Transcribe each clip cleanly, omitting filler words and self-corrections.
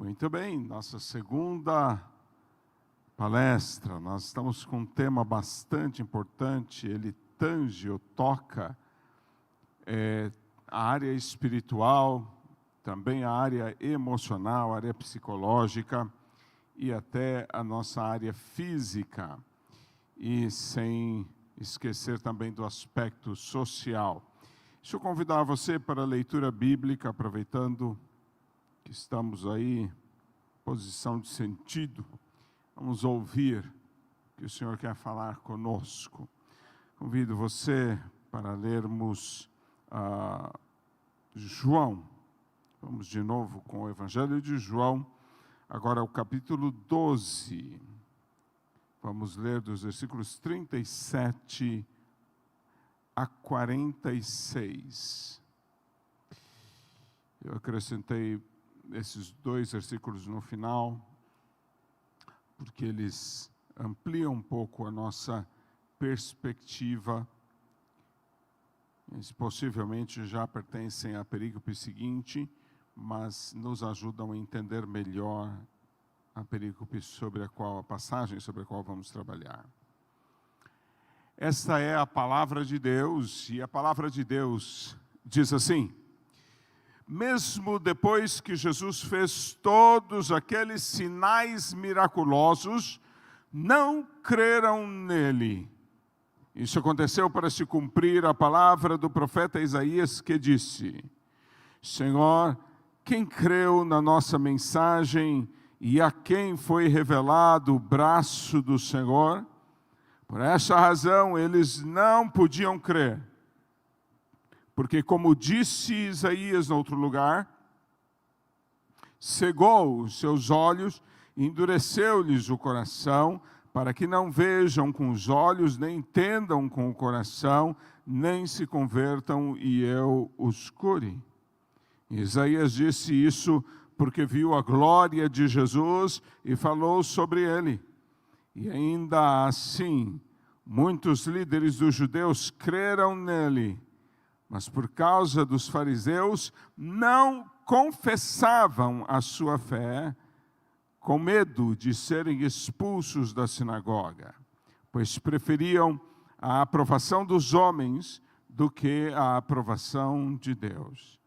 Muito bem, nossa segunda palestra. Nós estamos com um tema bastante importante, ele tange ou toca a área espiritual, também a área emocional, a área psicológica e até a nossa área física. E sem esquecer também do aspecto social. Deixa eu convidar você para a leitura bíblica, aproveitando que estamos aí, posição de sentido. Vamos ouvir o que o Senhor quer falar conosco. Convido você para lermos João. Vamos de novo com o Evangelho de João, agora o capítulo 12. Vamos ler dos versículos 37 a 46. Eu acrescentei esses dois versículos no final, porque eles ampliam um pouco a nossa perspectiva. Eles possivelmente já pertencem à perícope seguinte, mas nos ajudam a entender melhor a perícope a passagem sobre a qual vamos trabalhar. Esta é a palavra de Deus, e a palavra de Deus diz assim: mesmo depois que Jesus fez todos aqueles sinais miraculosos, não creram nele. Isso aconteceu para se cumprir a palavra do profeta Isaías, que disse: Senhor, quem creu na nossa mensagem e a quem foi revelado o braço do Senhor? Por essa razão, eles não podiam crer. Porque, como disse Isaías em outro lugar, cegou os seus olhos, endureceu-lhes o coração, para que não vejam com os olhos, nem entendam com o coração, nem se convertam e eu os cure. Isaías disse isso porque viu a glória de Jesus e falou sobre ele. E ainda assim, muitos líderes dos judeus creram nele, mas por causa dos fariseus não confessavam a sua fé, com medo de serem expulsos da sinagoga, pois preferiam a aprovação dos homens do que a aprovação de Deus.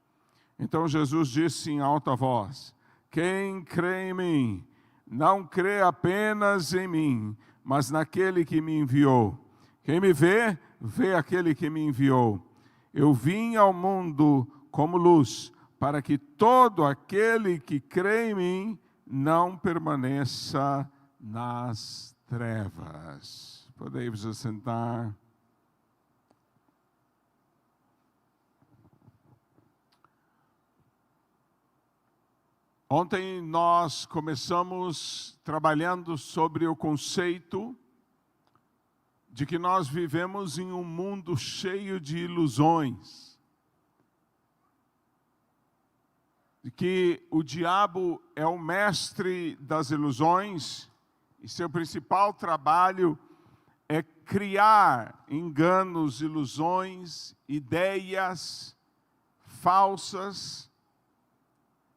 Então Jesus disse em alta voz: quem crê em mim, não crê apenas em mim, mas naquele que me enviou. Quem me vê, vê aquele que me enviou. Eu vim ao mundo como luz, para que todo aquele que crê em mim não permaneça nas trevas. Podemos assentar. Ontem nós começamos trabalhando sobre o conceito de que nós vivemos em um mundo cheio de ilusões, de que o diabo é o mestre das ilusões e seu principal trabalho é criar enganos, ilusões, ideias falsas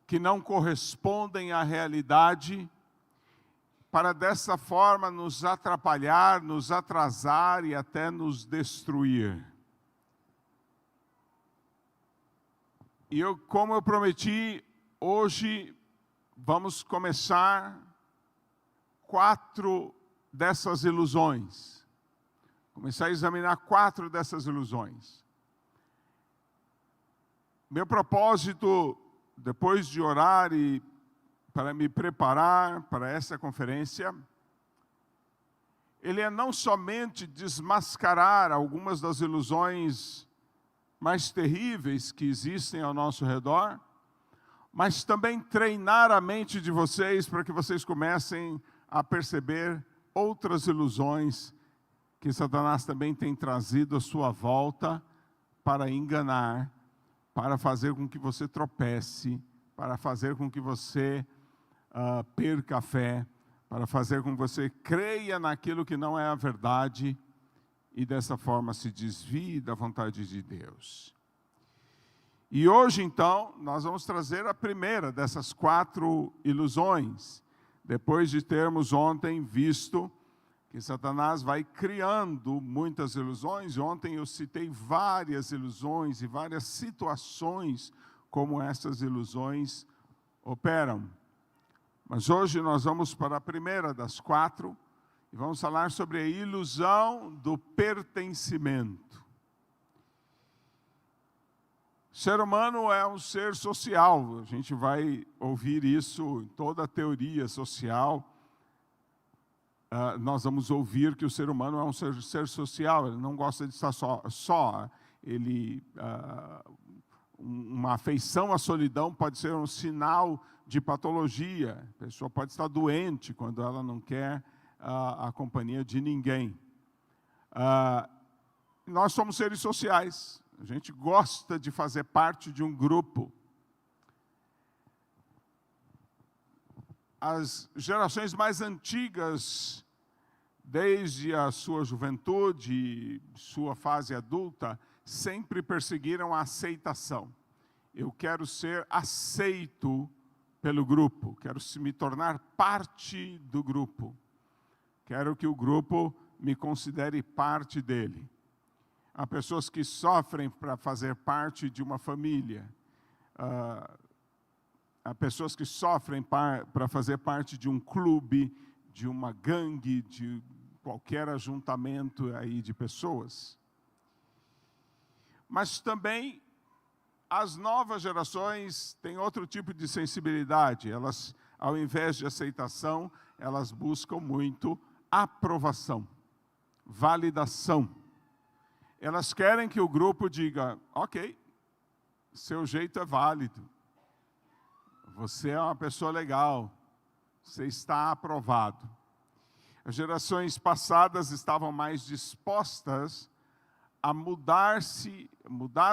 que não correspondem à realidade, para dessa forma nos atrapalhar, nos atrasar e até nos destruir. E como eu prometi, hoje vamos começar 4 dessas ilusões. Começar a examinar 4 dessas ilusões. Meu propósito, depois de orar e para me preparar para essa conferência, ele é não somente desmascarar algumas das ilusões mais terríveis que existem ao nosso redor, mas também treinar a mente de vocês para que vocês comecem a perceber outras ilusões que Satanás também tem trazido à sua volta para enganar, para fazer com que você tropece, para fazer com que você perca a fé, para fazer com que você creia naquilo que não é a verdade e dessa forma se desvie da vontade de Deus. E hoje, então, nós vamos trazer a primeira dessas 4 ilusões, depois de termos ontem visto que Satanás vai criando muitas ilusões. Ontem eu citei várias ilusões e várias situações como essas ilusões operam. Mas hoje nós vamos para a primeira das 4 e vamos falar sobre a ilusão do pertencimento. O ser humano é um ser social, a gente vai ouvir isso em toda a teoria social. Nós vamos ouvir que o ser humano é um ser social, ele não gosta de estar só. Uma afeição à solidão pode ser um sinal de patologia. A pessoa pode estar doente quando ela não quer a companhia de ninguém. Nós somos seres sociais, a gente gosta de fazer parte de um grupo. As gerações mais antigas, desde a sua juventude, sua fase adulta, sempre perseguiram a aceitação. Eu quero ser aceito pelo grupo, quero me tornar parte do grupo. Quero que o grupo me considere parte dele. Há pessoas que sofrem para fazer parte de uma família. Há pessoas que sofrem para fazer parte de um clube, de uma gangue, de qualquer ajuntamento aí de pessoas. Mas também as novas gerações têm outro tipo de sensibilidade. Elas, ao invés de aceitação, elas buscam muito aprovação, validação. Elas querem que o grupo diga: ok, seu jeito é válido. Você é uma pessoa legal, você está aprovado. As gerações passadas estavam mais dispostas a mudar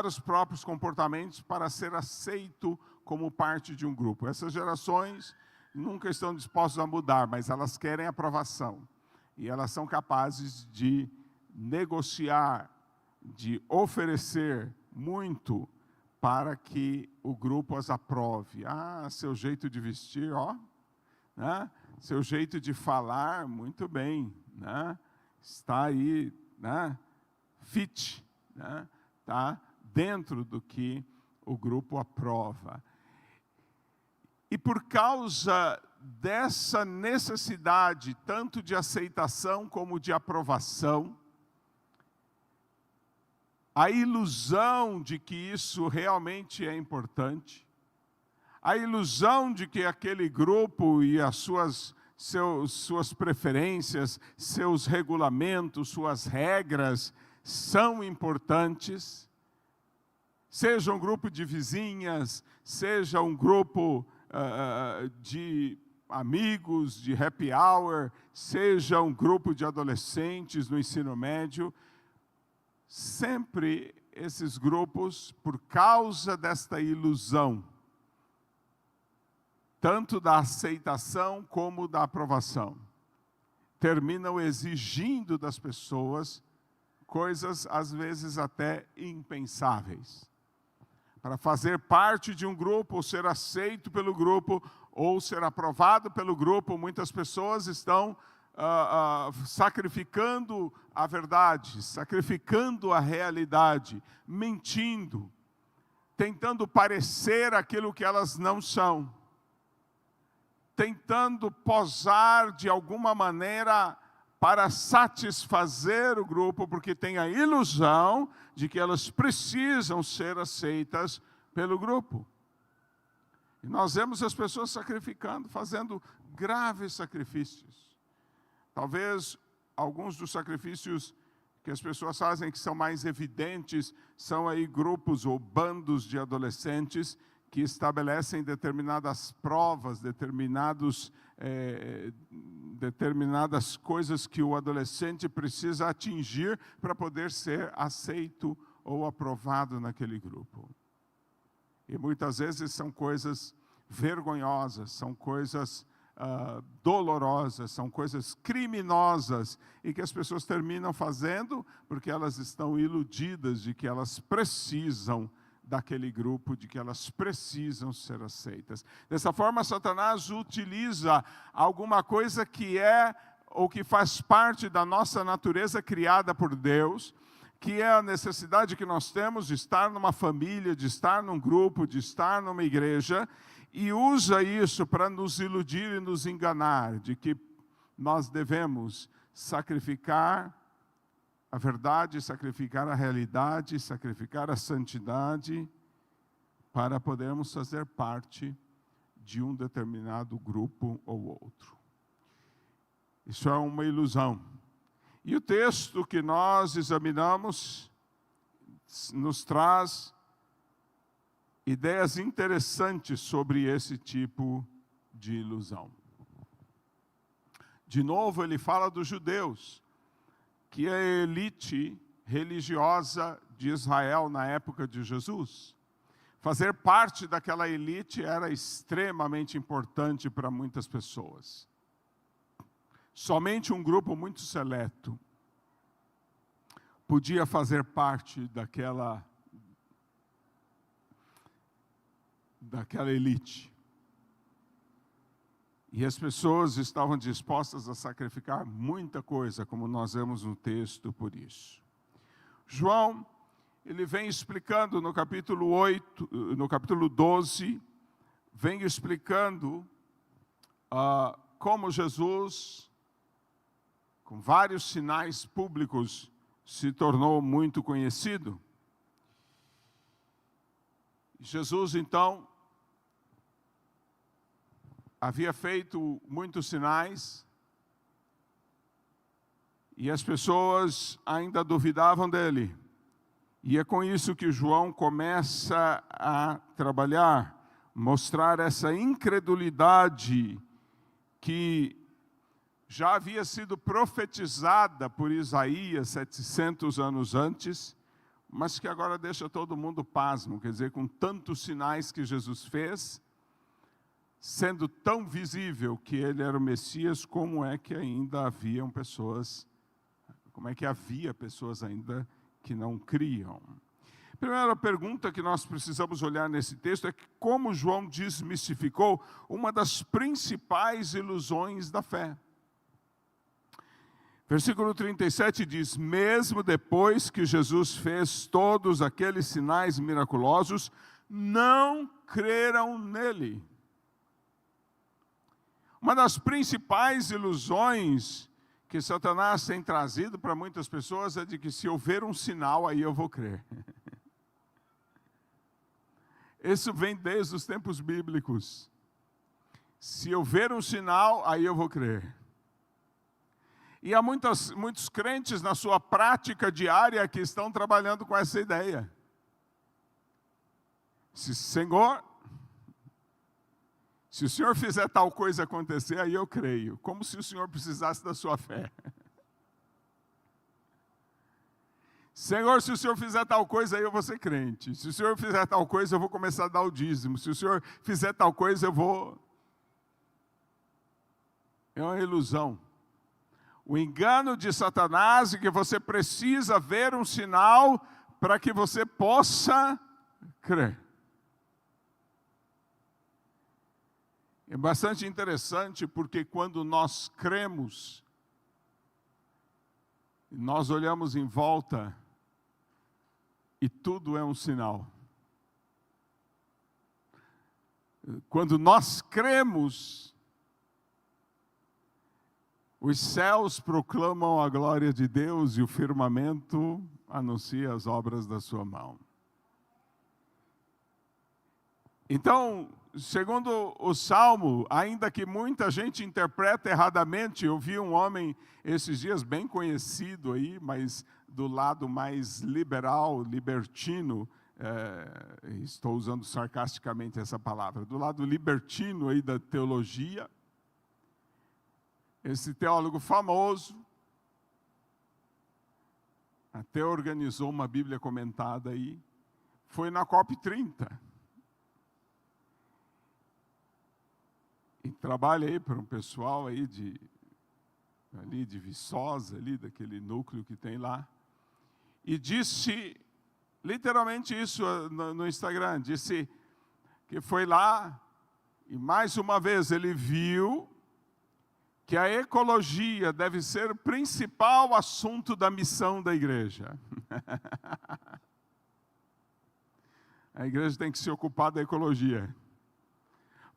os próprios comportamentos para ser aceito como parte de um grupo. Essas gerações nunca estão dispostas a mudar, mas elas querem aprovação. E elas são capazes de negociar, de oferecer muito para que o grupo as aprove. Seu jeito de vestir, né? Seu jeito de falar, muito bem, né? Está aí, né? Fit, né? Está dentro do que o grupo aprova. E por causa dessa necessidade, tanto de aceitação como de aprovação, a ilusão de que isso realmente é importante, a ilusão de que aquele grupo e as suas preferências, seus regulamentos, suas regras são importantes, seja um grupo de vizinhas, seja um grupo de amigos, de happy hour, seja um grupo de adolescentes no ensino médio. Sempre esses grupos, por causa desta ilusão, tanto da aceitação como da aprovação, terminam exigindo das pessoas coisas, às vezes, até impensáveis. Para fazer parte de um grupo, ou ser aceito pelo grupo, ou ser aprovado pelo grupo, muitas pessoas estão sacrificando a verdade, sacrificando a realidade, mentindo, tentando parecer aquilo que elas não são, tentando posar de alguma maneira para satisfazer o grupo, porque tem a ilusão de que elas precisam ser aceitas pelo grupo. E nós vemos as pessoas sacrificando, fazendo graves sacrifícios. Talvez alguns dos sacrifícios que as pessoas fazem que são mais evidentes são aí grupos ou bandos de adolescentes que estabelecem determinadas provas, determinadas coisas que o adolescente precisa atingir para poder ser aceito ou aprovado naquele grupo. E muitas vezes são coisas vergonhosas, são coisas dolorosas, são coisas criminosas e que as pessoas terminam fazendo porque elas estão iludidas de que elas precisam daquele grupo, de que elas precisam ser aceitas. Dessa forma, Satanás utiliza alguma coisa que é ou que faz parte da nossa natureza criada por Deus, que é a necessidade que nós temos de estar numa família, de estar num grupo, de estar numa igreja, e usa isso para nos iludir e nos enganar, de que nós devemos sacrificar a verdade, sacrificar a realidade, sacrificar a santidade, para podermos fazer parte de um determinado grupo ou outro. Isso é uma ilusão. E o texto que nós examinamos nos traz ideias interessantes sobre esse tipo de ilusão. De novo, ele fala dos judeus, que é a elite religiosa de Israel na época de Jesus. Fazer parte daquela elite era extremamente importante para muitas pessoas. Somente um grupo muito seleto podia fazer parte daquela elite. E as pessoas estavam dispostas a sacrificar muita coisa, como nós vemos no texto, por isso. João, ele vem explicando no capítulo 8, no capítulo 12, vem explicando como Jesus, com vários sinais públicos, se tornou muito conhecido. Jesus, então, havia feito muitos sinais e as pessoas ainda duvidavam dele. E é com isso que João começa a trabalhar, mostrar essa incredulidade que já havia sido profetizada por Isaías 700 anos antes, mas que agora deixa todo mundo pasmo. Quer dizer, com tantos sinais que Jesus fez, sendo tão visível que ele era o Messias, como é que ainda haviam pessoas, como é que havia pessoas ainda que não criam? A primeira pergunta que nós precisamos olhar nesse texto é como João desmistificou uma das principais ilusões da fé. Versículo 37 diz: mesmo depois que Jesus fez todos aqueles sinais miraculosos, não creram nele. Uma das principais ilusões que Satanás tem trazido para muitas pessoas é de que se eu ver um sinal, aí eu vou crer. Isso vem desde os tempos bíblicos. Se eu ver um sinal, aí eu vou crer. E há muitos crentes na sua prática diária que estão trabalhando com essa ideia. Senhor, se o Senhor fizer tal coisa acontecer, aí eu creio. Como se o Senhor precisasse da sua fé. Senhor, se o Senhor fizer tal coisa, aí eu vou ser crente. Se o Senhor fizer tal coisa, eu vou começar a dar o dízimo. Se o Senhor fizer tal coisa, eu vou... É uma ilusão. O engano de Satanás é que você precisa ver um sinal para que você possa crer. É bastante interessante porque quando nós cremos, nós olhamos em volta e tudo é um sinal. Quando nós cremos, os céus proclamam a glória de Deus e o firmamento anuncia as obras da sua mão. Então, segundo o Salmo, ainda que muita gente interpreta erradamente, eu vi um homem esses dias bem conhecido aí, mas do lado mais liberal, libertino, estou usando sarcasticamente essa palavra, do lado libertino aí da teologia, esse teólogo famoso até organizou uma Bíblia comentada aí, foi na COP30. E trabalha aí para um pessoal aí ali de Viçosa, ali daquele núcleo que tem lá. E disse literalmente isso no Instagram. Disse que foi lá e mais uma vez ele viu que a ecologia deve ser o principal assunto da missão da igreja. A igreja tem que se ocupar da ecologia.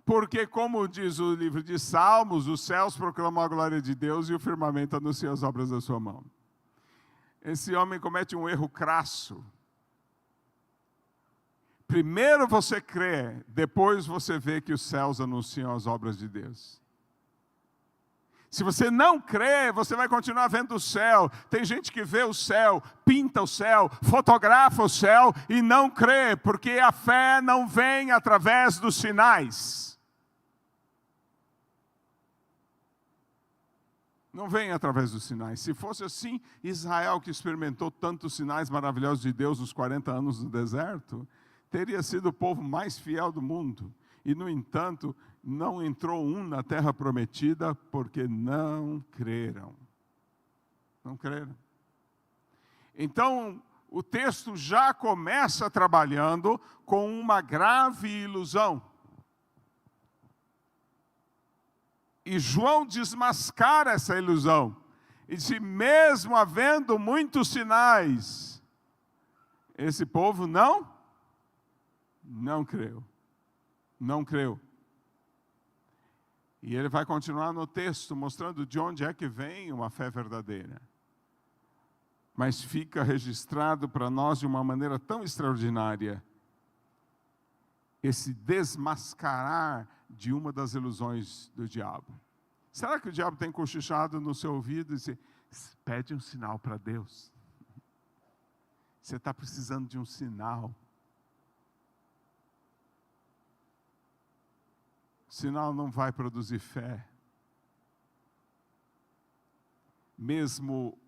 Porque, como diz o livro de Salmos, os céus proclamam a glória de Deus e o firmamento anuncia as obras da sua mão. Esse homem comete um erro crasso. Primeiro você crê, depois você vê que os céus anunciam as obras de Deus. Se você não crê, você vai continuar vendo o céu. Tem gente que vê o céu, pinta o céu, fotografa o céu e não crê, porque a fé não vem através dos sinais. Não vem através dos sinais. Se fosse assim, Israel, que experimentou tantos sinais maravilhosos de Deus nos 40 anos no deserto, teria sido o povo mais fiel do mundo. E, no entanto, não entrou um na terra prometida porque não creram. Não creram. Então, o texto já começa trabalhando com uma grave ilusão. E João desmascara essa ilusão. E diz, mesmo havendo muitos sinais, esse povo não creu. Não creu. E ele vai continuar no texto, mostrando de onde é que vem uma fé verdadeira. Mas fica registrado para nós de uma maneira tão extraordinária, esse desmascarar de uma das ilusões do diabo. Será que o diabo tem cochichado no seu ouvido e disse, pede um sinal para Deus? Você está precisando de um sinal. Sinal não vai produzir fé. Mesmo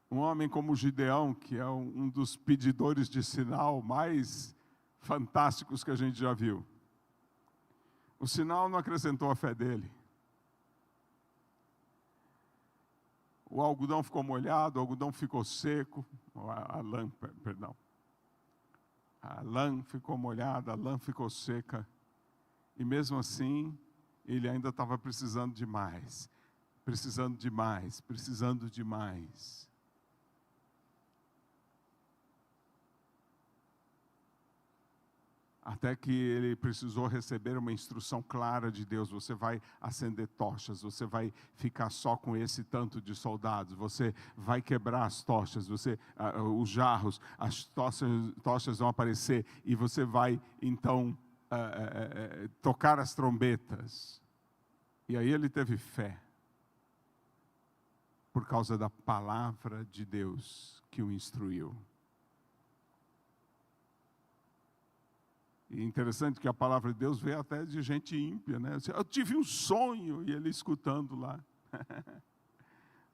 um homem como Gideão, que é um dos pedidores de sinal mais fantásticos que a gente já viu. O sinal não acrescentou a fé dele. O algodão ficou molhado, o algodão ficou seco, a lã ficou molhada, a lã ficou seca. E mesmo assim, ele ainda estava precisando de mais, precisando de mais, precisando de mais. Até que ele precisou receber uma instrução clara de Deus. Você vai acender tochas, você vai ficar só com esse tanto de soldados, você vai quebrar as tochas, os jarros, as tochas vão aparecer e você vai então tocar as trombetas. E aí ele teve fé, por causa da palavra de Deus que o instruiu. E interessante que a palavra de Deus veio até de gente ímpia, né? Eu tive um sonho, e ele escutando lá.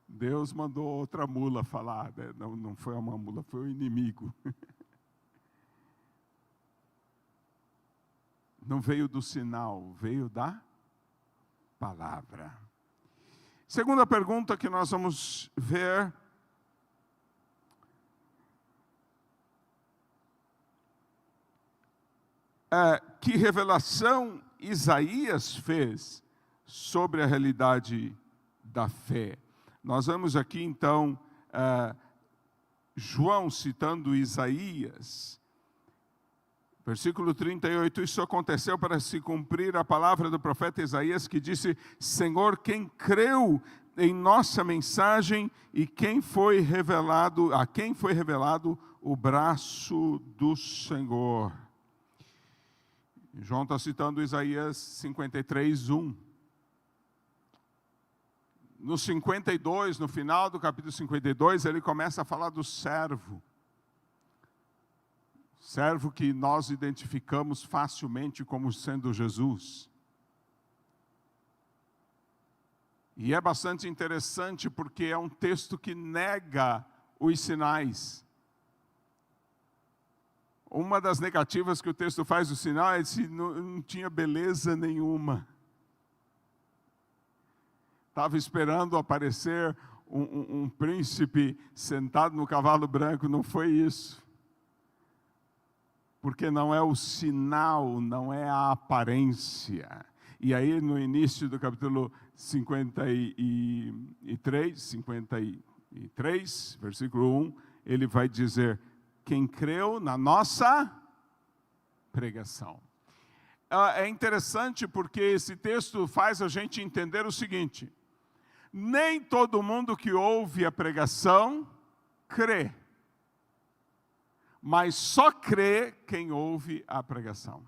Deus mandou outra mula falar, né? Não foi uma mula, foi o inimigo. Não veio do sinal, veio da palavra. Segunda pergunta que nós vamos ver. Que revelação Isaías fez sobre a realidade da fé. Nós vemos aqui então João citando Isaías, versículo 38, isso aconteceu para se cumprir a palavra do profeta Isaías, que disse, Senhor, quem creu em nossa mensagem e a quem foi revelado o braço do Senhor. João está citando Isaías 53, 1. No 52, no final do capítulo 52, ele começa a falar do servo. Servo que nós identificamos facilmente como sendo Jesus. E é bastante interessante porque é um texto que nega os sinais. Uma das negativas que o texto faz do sinal é que não tinha beleza nenhuma. Estava esperando aparecer um príncipe sentado no cavalo branco, não foi isso. porque não é o sinal, não é a aparência. E aí, no início do capítulo 53, versículo 1, ele vai dizer: quem creu na nossa pregação. É interessante porque esse texto faz a gente entender o seguinte: nem todo mundo que ouve a pregação crê, mas só crê quem ouve a pregação.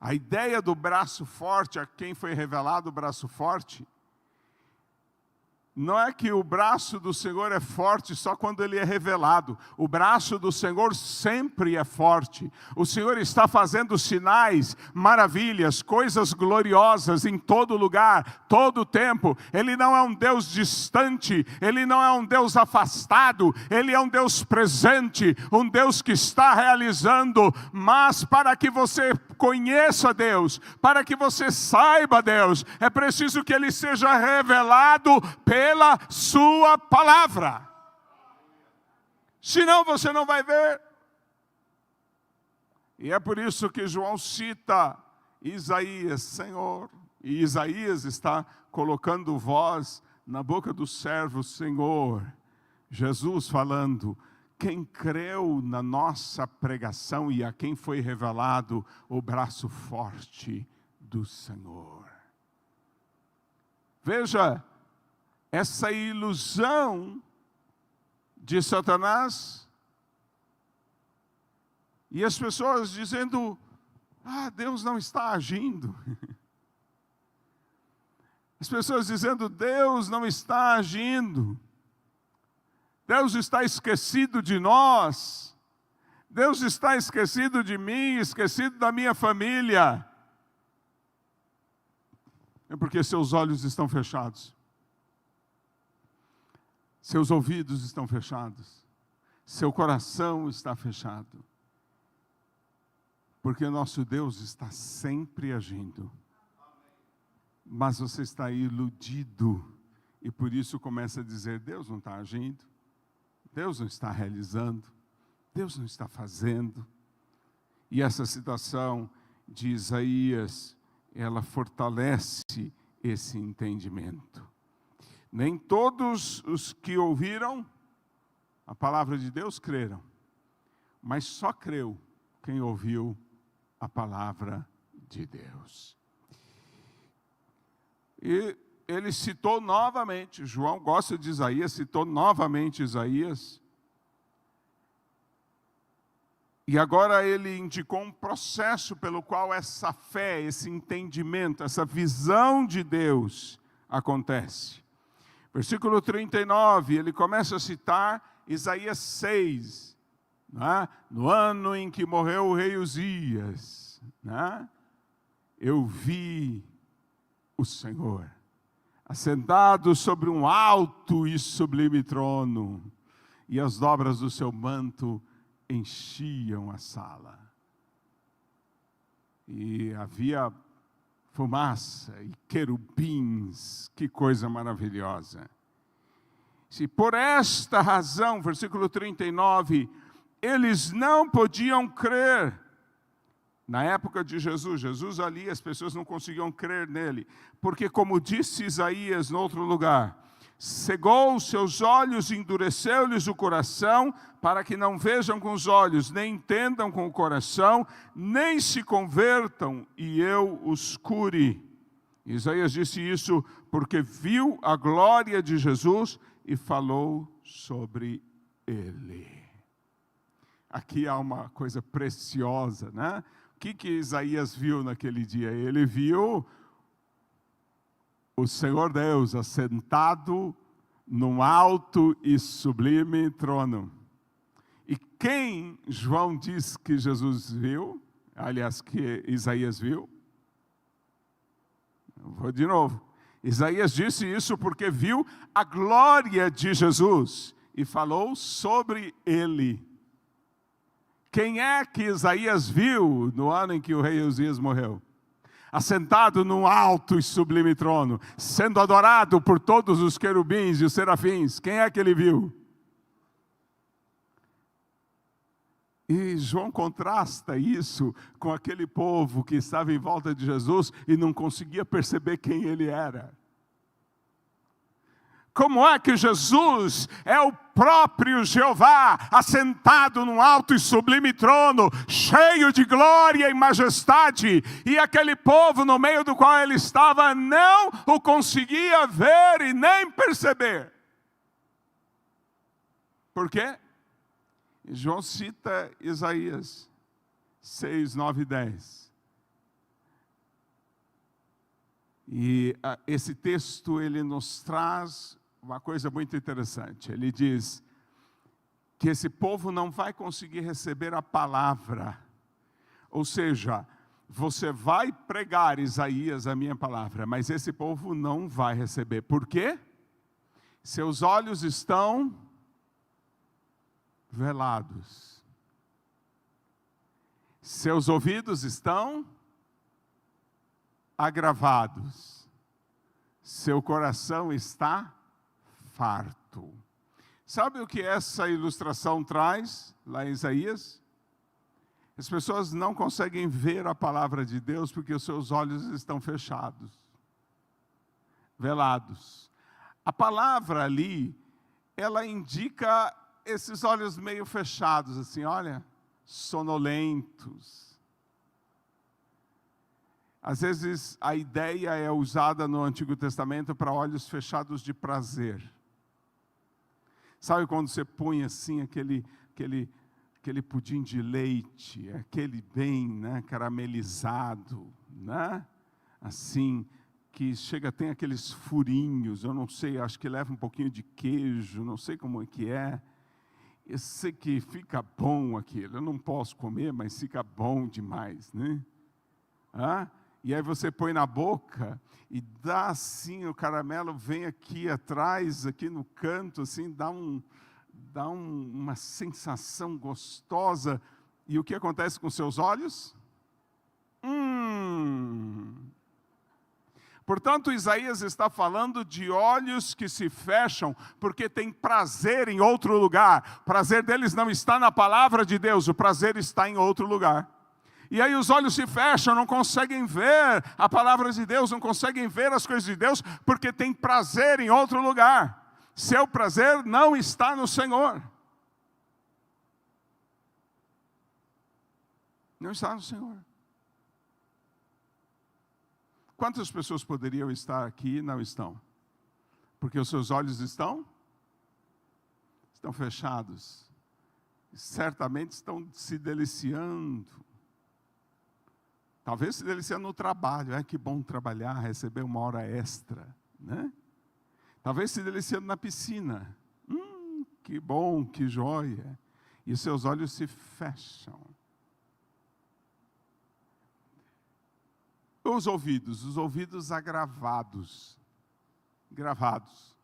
A ideia do braço forte, a quem foi revelado o braço forte, não é que o braço do Senhor é forte só quando ele é revelado. O braço do Senhor sempre é forte. O Senhor está fazendo sinais, maravilhas, coisas gloriosas em todo lugar, todo tempo. Ele não é um Deus distante, Ele não é um Deus afastado, Ele é um Deus presente, um Deus que está realizando. Mas para que você conheça Deus, para que você saiba Deus, é preciso que Ele seja revelado pela sua palavra. Senão você não vai ver. E é por isso que João cita Isaías, Senhor. E Isaías está colocando voz na boca do servo Senhor. Jesus falando: quem creu na nossa pregação e a quem foi revelado o braço forte do Senhor. Veja, essa ilusão de Satanás, e as pessoas dizendo: Deus não está agindo. As pessoas dizendo: Deus não está agindo. Deus está esquecido de nós. Deus está esquecido de mim, esquecido da minha família. É porque seus olhos estão fechados. Seus ouvidos estão fechados. Seu coração está fechado. Porque o nosso Deus está sempre agindo. Mas você está iludido. E por isso começa a dizer: Deus não está agindo. Deus não está realizando. Deus não está fazendo. E essa citação de Isaías, ela fortalece esse entendimento. Nem todos os que ouviram a palavra de Deus creram, mas só creu quem ouviu a palavra de Deus. E ele citou novamente, João gosta de Isaías, citou novamente Isaías. E agora ele indicou um processo pelo qual essa fé, esse entendimento, essa visão de Deus acontece. Versículo 39, ele começa a citar Isaías 6, né? No ano em que morreu o rei Uzias, né? Eu vi o Senhor assentado sobre um alto e sublime trono, e as dobras do seu manto enchiam a sala. E havia fumaça e querubins, que coisa maravilhosa. Se por esta razão, versículo 39, eles não podiam crer. Na época de Jesus ali, as pessoas não conseguiam crer nele, porque como disse Isaías no outro lugar, cegou os seus olhos, endureceu-lhes o coração, para que não vejam com os olhos, nem entendam com o coração, nem se convertam, e eu os cure. Isaías disse isso porque viu a glória de Jesus e falou sobre ele. Aqui há uma coisa preciosa, né? O que Isaías viu naquele dia? Ele viu o Senhor Deus assentado num alto e sublime trono. E quem João diz que Jesus viu? Aliás, que Isaías viu? Eu vou de novo. Isaías disse isso porque viu a glória de Jesus e falou sobre ele. Quem é que Isaías viu no ano em que o rei Uzias morreu? Assentado num alto e sublime trono, sendo adorado por todos os querubins e os serafins. Quem é que ele viu? E João contrasta isso com aquele povo que estava em volta de Jesus e não conseguia perceber quem ele era. Como é que Jesus é o próprio Jeová, assentado num alto e sublime trono, cheio de glória e majestade, e aquele povo no meio do qual ele estava não o conseguia ver e nem perceber. Por quê? João cita Isaías 6, 9 e 10. E esse texto, ele nos traz uma coisa muito interessante. Ele diz que esse povo não vai conseguir receber a palavra. Ou seja, você vai pregar, Isaías, a minha palavra, mas esse povo não vai receber. Por quê? Seus olhos estão velados. Seus ouvidos estão agravados. Seu coração está farto. Sabe o que essa ilustração traz lá em Isaías? As pessoas não conseguem ver a palavra de Deus porque os seus olhos estão fechados, velados. A palavra ali, ela indica esses olhos meio fechados, assim, olha, sonolentos. Às vezes a ideia é usada no Antigo Testamento para olhos fechados de prazer. Sabe quando você põe assim aquele pudim de leite, aquele bem, né, caramelizado, né? Assim, que chega, tem aqueles furinhos, eu não sei, acho que leva um pouquinho de queijo, não sei como é que é. Eu sei que fica bom aquilo, eu não posso comer, mas fica bom demais, né? E aí você põe na boca e dá assim, o caramelo vem aqui atrás, aqui no canto, assim, dá uma sensação gostosa. E o que acontece com seus olhos? Portanto, Isaías está falando de olhos que se fecham porque tem prazer em outro lugar. O prazer deles não está na palavra de Deus, o prazer está em outro lugar. E aí os olhos se fecham, não conseguem ver a palavra de Deus, não conseguem ver as coisas de Deus, porque tem prazer em outro lugar. Seu prazer não está no Senhor. Não está no Senhor. Quantas pessoas poderiam estar aqui e não estão? Porque os seus olhos estão fechados. Certamente estão se deliciando. Talvez se deliciando no trabalho. Que bom trabalhar, receber uma hora extra, né? Talvez se deliciando na piscina. Que bom, que joia. E seus olhos se fecham. Os ouvidos agravados. Gravados.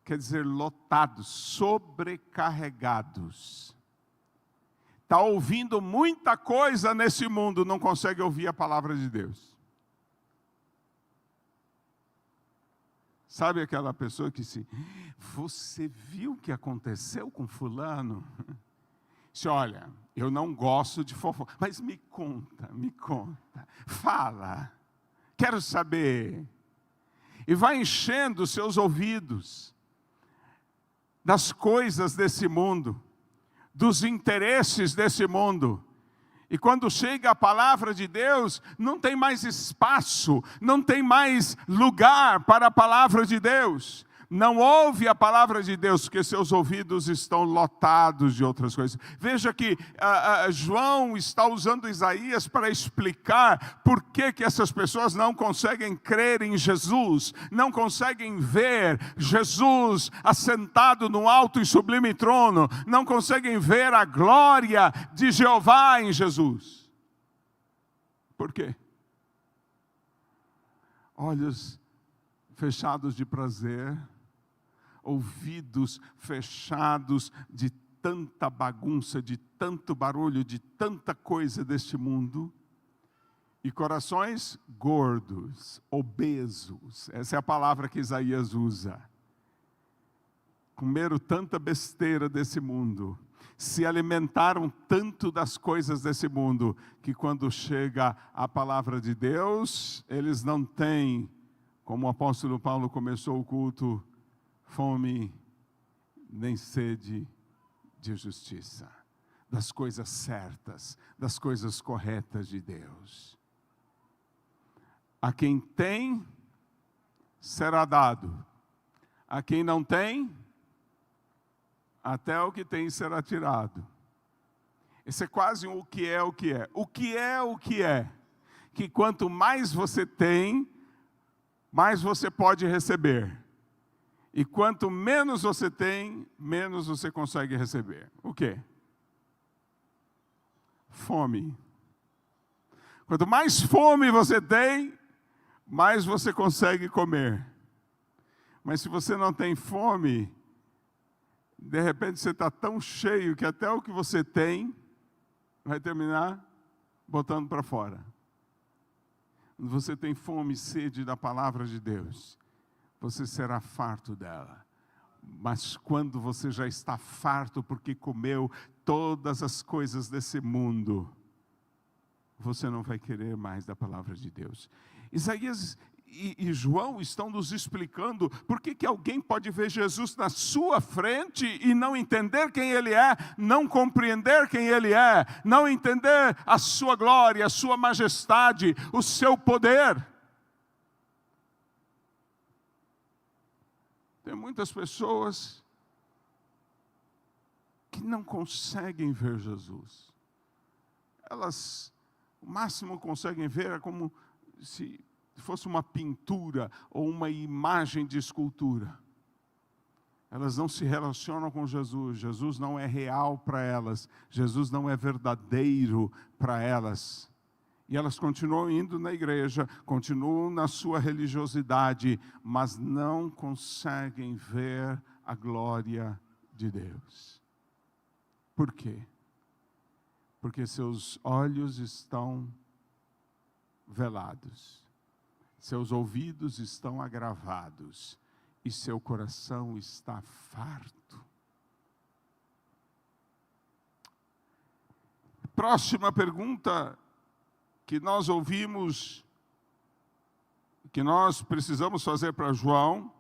Quer dizer, lotados, sobrecarregados. Está ouvindo muita coisa nesse mundo, não consegue ouvir a palavra de Deus. Sabe aquela pessoa que você viu o que aconteceu com fulano? Disse, olha, eu não gosto de fofoca, mas me conta, fala, quero saber. E vai enchendo os seus ouvidos das coisas desse mundo, dos interesses desse mundo. E quando chega a palavra de Deus, não tem mais espaço, não tem mais lugar para a palavra de Deus. Não ouve a palavra de Deus, porque seus ouvidos estão lotados de outras coisas. Veja que João está usando Isaías para explicar por que essas pessoas não conseguem crer em Jesus, não conseguem ver Jesus assentado no alto e sublime trono, não conseguem ver a glória de Jeová em Jesus. Por quê? Olhos fechados de prazer, ouvidos fechados de tanta bagunça, de tanto barulho, de tanta coisa deste mundo, e corações gordos, obesos. Essa é a palavra que Isaías usa. Comeram tanta besteira desse mundo, se alimentaram tanto das coisas desse mundo, que quando chega a palavra de Deus, eles não têm, como o apóstolo Paulo começou o culto, fome nem sede de justiça, das coisas certas, das coisas corretas de Deus. A quem tem, será dado. A quem não tem, até o que tem será tirado. Esse é quase o que é o que é. O que é o que é? Que quanto mais você tem, mais você pode receber. E quanto menos você tem, menos você consegue receber. O quê? Fome. Quanto mais fome você tem, mais você consegue comer. Mas se você não tem fome, de repente você está tão cheio que até o que você tem vai terminar botando para fora. Quando você tem fome e sede da palavra de Deus, você será farto dela. Mas quando você já está farto porque comeu todas as coisas desse mundo, você não vai querer mais da palavra de Deus. Isaías e João estão nos explicando por que alguém pode ver Jesus na sua frente e não entender quem Ele é, não compreender quem Ele é, não entender a sua glória, a sua majestade, o seu poder. Tem muitas pessoas que não conseguem ver Jesus. Elas, o máximo conseguem ver é como se fosse uma pintura ou uma imagem de escultura. Elas não se relacionam com Jesus. Jesus não é real para elas. Jesus não é verdadeiro para elas. E elas continuam indo na igreja, continuam na sua religiosidade, mas não conseguem ver a glória de Deus. Por quê? Porque seus olhos estão velados, seus ouvidos estão agravados e seu coração está farto. Próxima pergunta que nós ouvimos, que nós precisamos fazer para João,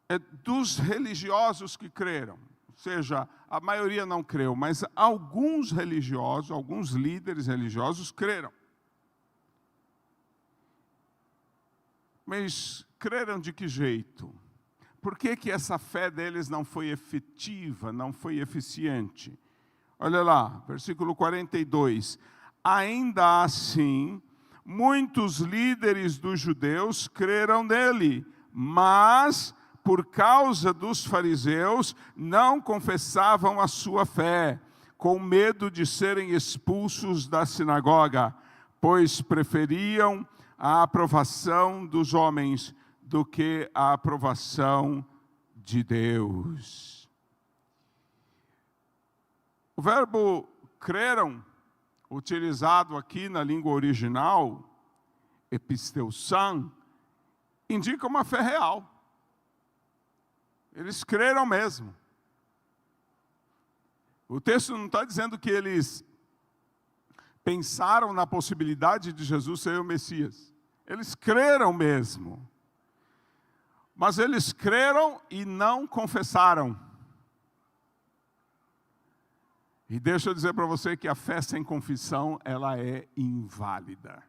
é dos religiosos que creram. Ou seja, a maioria não creu, mas alguns religiosos, alguns líderes religiosos creram. Mas creram de que jeito? Por que essa fé deles não foi efetiva, não foi eficiente? Olha lá, versículo 42. Ainda assim, muitos líderes dos judeus creram nele, mas, por causa dos fariseus, não confessavam a sua fé, com medo de serem expulsos da sinagoga, pois preferiam a aprovação dos homens do que a aprovação de Deus. O verbo creram, utilizado aqui na língua original, episteusan, indica uma fé real. Eles creram mesmo. O texto não está dizendo que eles pensaram na possibilidade de Jesus ser o Messias. Eles creram mesmo. Mas eles creram e não confessaram. E deixa eu dizer para você que a fé sem confissão, ela é inválida.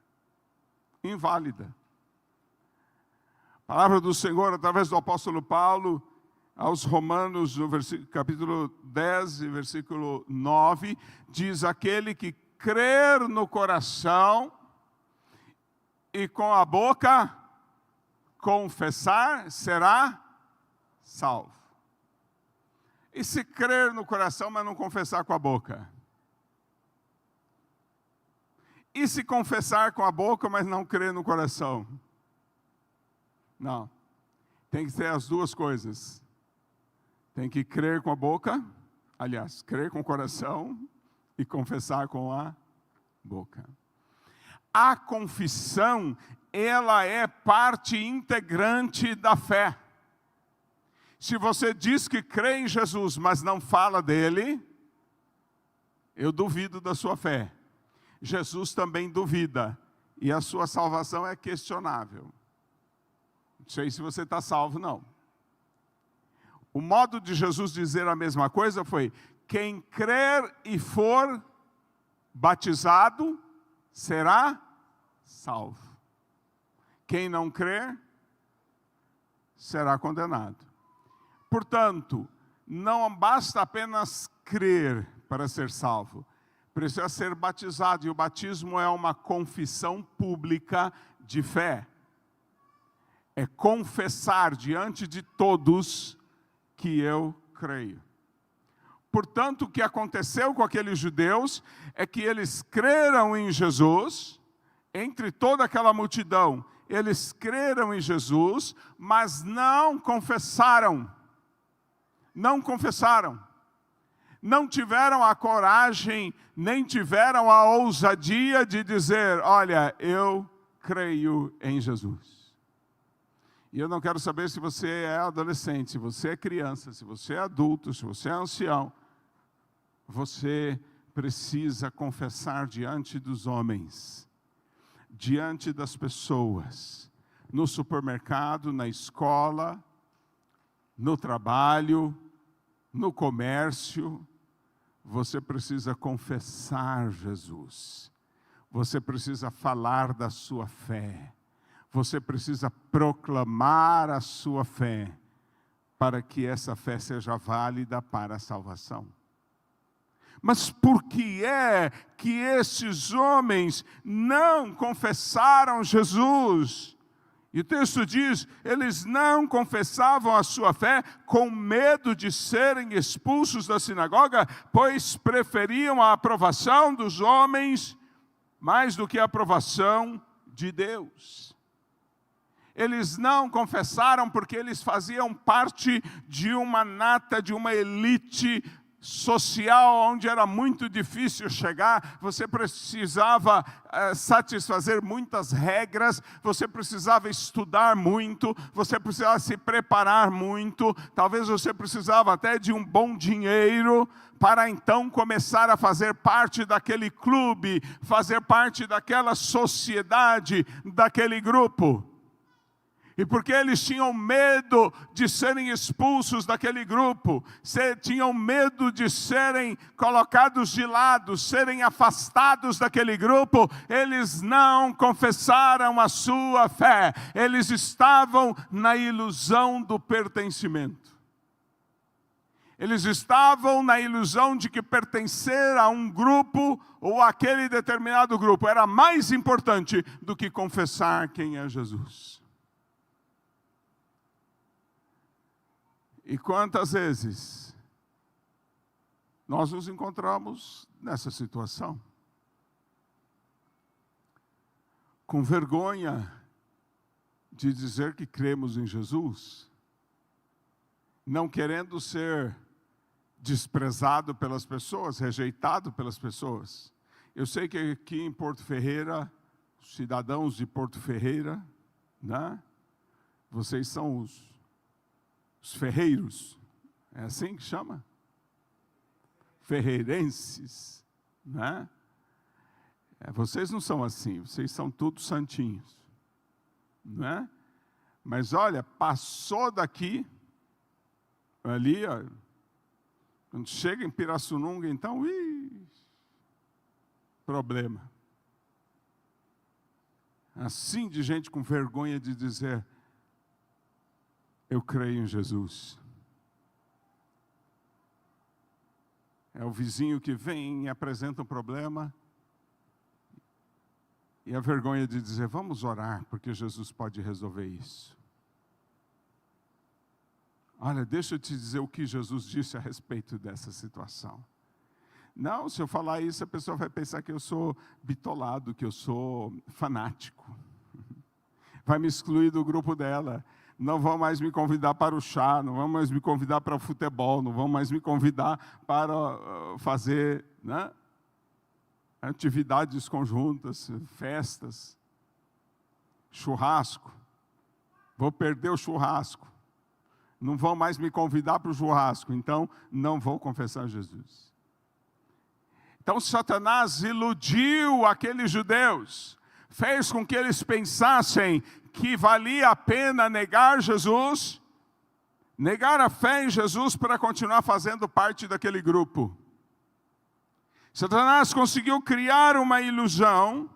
Inválida. A palavra do Senhor, através do apóstolo Paulo, aos Romanos, no capítulo 10, versículo 9, diz: aquele que crer no coração e com a boca confessar, será salvo. E se crer no coração, mas não confessar com a boca? E se confessar com a boca, mas não crer no coração? Não. Tem que ser as duas coisas. Tem que crer com a boca, aliás, crer com o coração e confessar com a boca. A confissão, ela é parte integrante da fé. Se você diz que crê em Jesus, mas não fala dele, Eu duvido da sua fé. Jesus também duvida. E a sua salvação é questionável. Não sei se você está salvo, não. O modo de Jesus dizer a mesma coisa foi: quem crer e for batizado será salvo. Quem não crer será condenado. Portanto, não basta apenas crer para ser salvo. Precisa ser batizado. E o batismo é uma confissão pública de fé. É confessar diante de todos que eu creio. Portanto, o que aconteceu com aqueles judeus é que eles creram em Jesus, entre toda aquela multidão, eles creram em Jesus, mas não confessaram. Não confessaram. Não tiveram a coragem, nem tiveram a ousadia de dizer: olha, eu creio em Jesus. E eu não quero saber se você é adolescente, se você é criança, se você é adulto, se você é ancião. Você precisa confessar diante dos homens, diante das pessoas, no supermercado, na escola, no trabalho, no comércio. Você precisa confessar Jesus. Você precisa falar da sua fé. Você precisa proclamar a sua fé, para que essa fé seja válida para a salvação. Mas por que é que esses homens não confessaram Jesus? E o texto diz, eles não confessavam a sua fé com medo de serem expulsos da sinagoga, pois preferiam a aprovação dos homens mais do que a aprovação de Deus. Eles não confessaram porque eles faziam parte de uma nata, de uma elite social, onde era muito difícil chegar. Você precisava satisfazer muitas regras, você precisava estudar muito, você precisava se preparar muito, talvez você precisava até de um bom dinheiro, para então começar a fazer parte daquele clube, fazer parte daquela sociedade, daquele grupo. E porque eles tinham medo de serem expulsos daquele grupo, tinham medo de serem colocados de lado, serem afastados daquele grupo, eles não confessaram a sua fé. Eles estavam na ilusão do pertencimento. Eles estavam na ilusão de que pertencer a um grupo ou aquele determinado grupo era mais importante do que confessar quem é Jesus. E quantas vezes nós nos encontramos nessa situação? Com vergonha de dizer que cremos em Jesus, não querendo ser desprezado pelas pessoas, rejeitado pelas pessoas. Eu sei que aqui em Porto Ferreira, cidadãos de Porto Ferreira, né? Vocês são os ferreiros, é assim que chama? Ferreirenses, né? Vocês não são assim, vocês são todos santinhos, né? Mas olha, passou daqui, ali, ó, quando chega em Pirassununga, então, problema. Assim de gente com vergonha de dizer: eu creio em Jesus. É o vizinho que vem e apresenta um problema, e a vergonha de dizer: vamos orar, porque Jesus pode resolver isso. Olha, deixa eu te dizer o que Jesus disse a respeito dessa situação. Não, se eu falar isso, a pessoa vai pensar que eu sou bitolado, que eu sou fanático. Vai me excluir do grupo dela. Não vão mais me convidar para o chá, não vão mais me convidar para o futebol, não vão mais me convidar para fazer, né, atividades conjuntas, festas, churrasco. Vou perder o churrasco. Não vão mais me convidar para o churrasco, então não vou confessar Jesus. Então Satanás iludiu aqueles judeus, fez com que eles pensassem que valia a pena negar Jesus, negar a fé em Jesus para continuar fazendo parte daquele grupo. Satanás conseguiu criar uma ilusão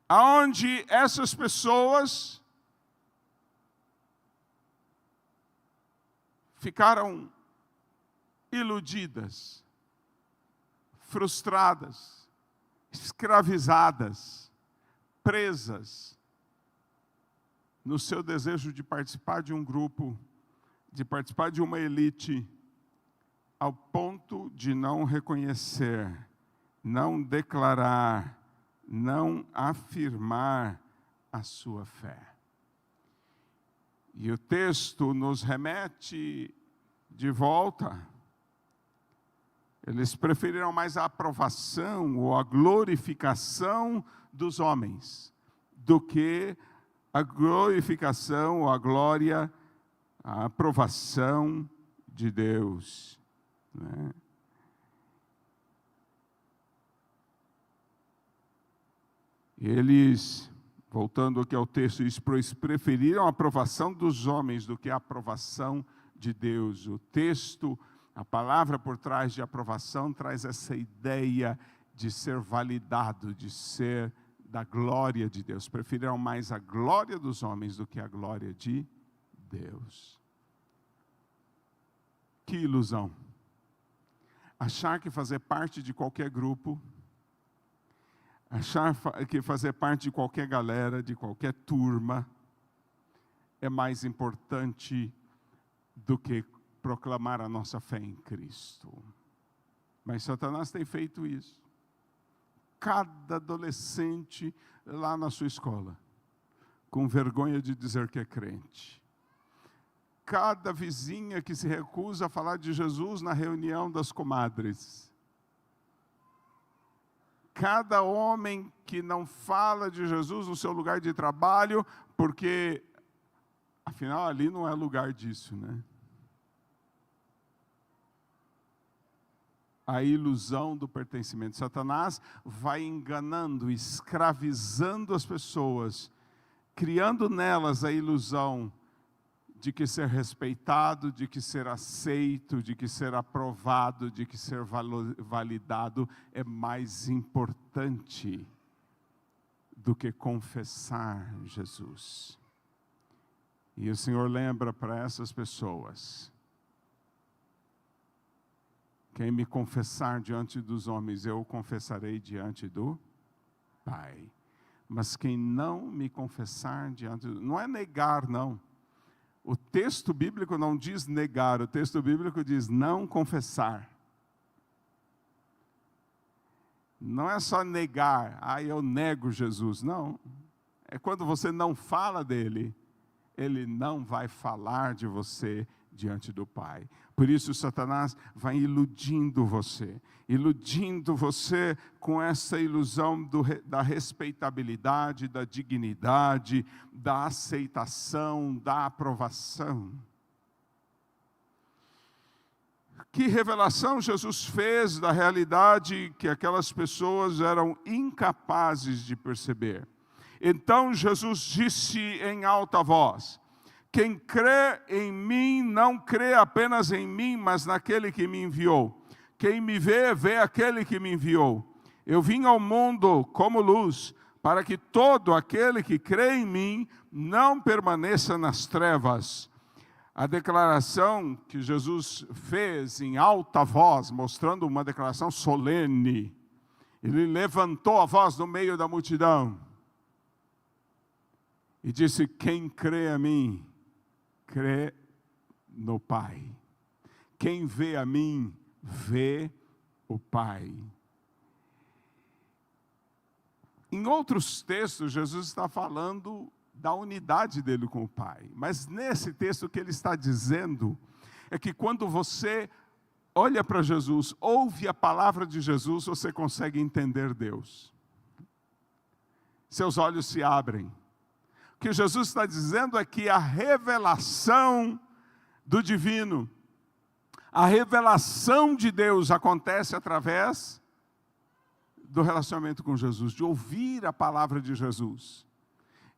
onde essas pessoas ficaram iludidas, frustradas, escravizadas, presas no seu desejo de participar de um grupo, de participar de uma elite, ao ponto de não reconhecer, não declarar, não afirmar a sua fé. E o texto nos remete de volta. Eles preferiram mais a aprovação ou a glorificação dos homens do que a glorificação ou a glória, a aprovação de Deus, né? Eles, voltando aqui ao texto, eles preferiram a aprovação dos homens do que a aprovação de Deus. O texto, a palavra por trás de aprovação, traz essa ideia de ser validado, de ser da glória de Deus. Preferiram mais a glória dos homens do que a glória de Deus. Que ilusão! Achar que fazer parte de qualquer grupo, achar que fazer parte de qualquer galera, de qualquer turma, é mais importante do que proclamar a nossa fé em Cristo. Mas Satanás tem feito isso. Cada adolescente lá na sua escola, com vergonha de dizer que é crente. Cada vizinha que se recusa a falar de Jesus na reunião das comadres. Cada homem que não fala de Jesus no seu lugar de trabalho, porque, afinal, ali não é lugar disso, né? A ilusão do pertencimento. Satanás vai enganando, escravizando as pessoas, criando nelas a ilusão de que ser respeitado, de que ser aceito, de que ser aprovado, de que ser validado é mais importante do que confessar Jesus. E o Senhor lembra para essas pessoas: quem me confessar diante dos homens, eu o confessarei diante do Pai. Mas quem não me confessar diante do... Não é negar, não. O texto bíblico não diz negar, o texto bíblico diz não confessar. Não é só negar, eu nego Jesus, não. É quando você não fala dele, ele não vai falar de você diante do Pai. Por isso Satanás vai iludindo você com essa ilusão da respeitabilidade, da dignidade, da aceitação, da aprovação. Que revelação Jesus fez da realidade que aquelas pessoas eram incapazes de perceber. Então Jesus disse em alta voz: quem crê em mim, não crê apenas em mim, mas naquele que me enviou. Quem me vê, vê aquele que me enviou. Eu vim ao mundo como luz, para que todo aquele que crê em mim não permaneça nas trevas. A declaração que Jesus fez em alta voz, mostrando uma declaração solene. Ele levantou a voz no meio da multidão e disse: quem crê a mim, crê no Pai. Quem vê a mim, vê o Pai. Em outros textos, Jesus está falando da unidade dele com o Pai. Mas nesse texto o que ele está dizendo é que quando você olha para Jesus, ouve a palavra de Jesus, você consegue entender Deus. Seus olhos se abrem. O que Jesus está dizendo é que a revelação do divino, a revelação de Deus acontece através do relacionamento com Jesus, de ouvir a palavra de Jesus,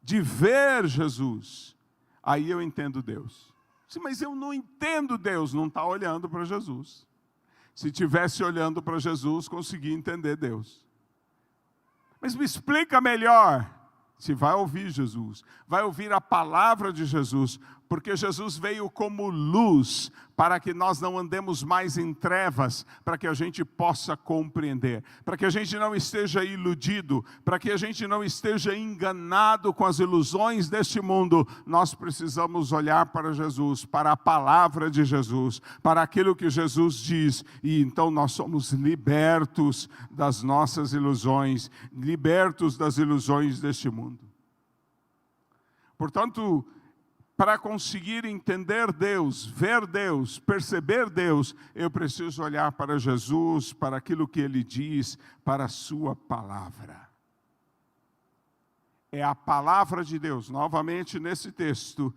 de ver Jesus, aí eu entendo Deus. Sim, mas eu não entendo Deus, não está olhando para Jesus. Se estivesse olhando para Jesus, conseguia entender Deus. Mas me explica melhor. Se vai ouvir Jesus, vai ouvir a palavra de Jesus, porque Jesus veio como luz, para que nós não andemos mais em trevas, para que a gente possa compreender, para que a gente não esteja iludido, para que a gente não esteja enganado com as ilusões deste mundo. Nós precisamos olhar para Jesus, para a palavra de Jesus, para aquilo que Jesus diz, e então nós somos libertos das nossas ilusões, libertos das ilusões deste mundo. Portanto, para conseguir entender Deus, ver Deus, perceber Deus, eu preciso olhar para Jesus, para aquilo que Ele diz, para a sua palavra. É a palavra de Deus, novamente nesse texto,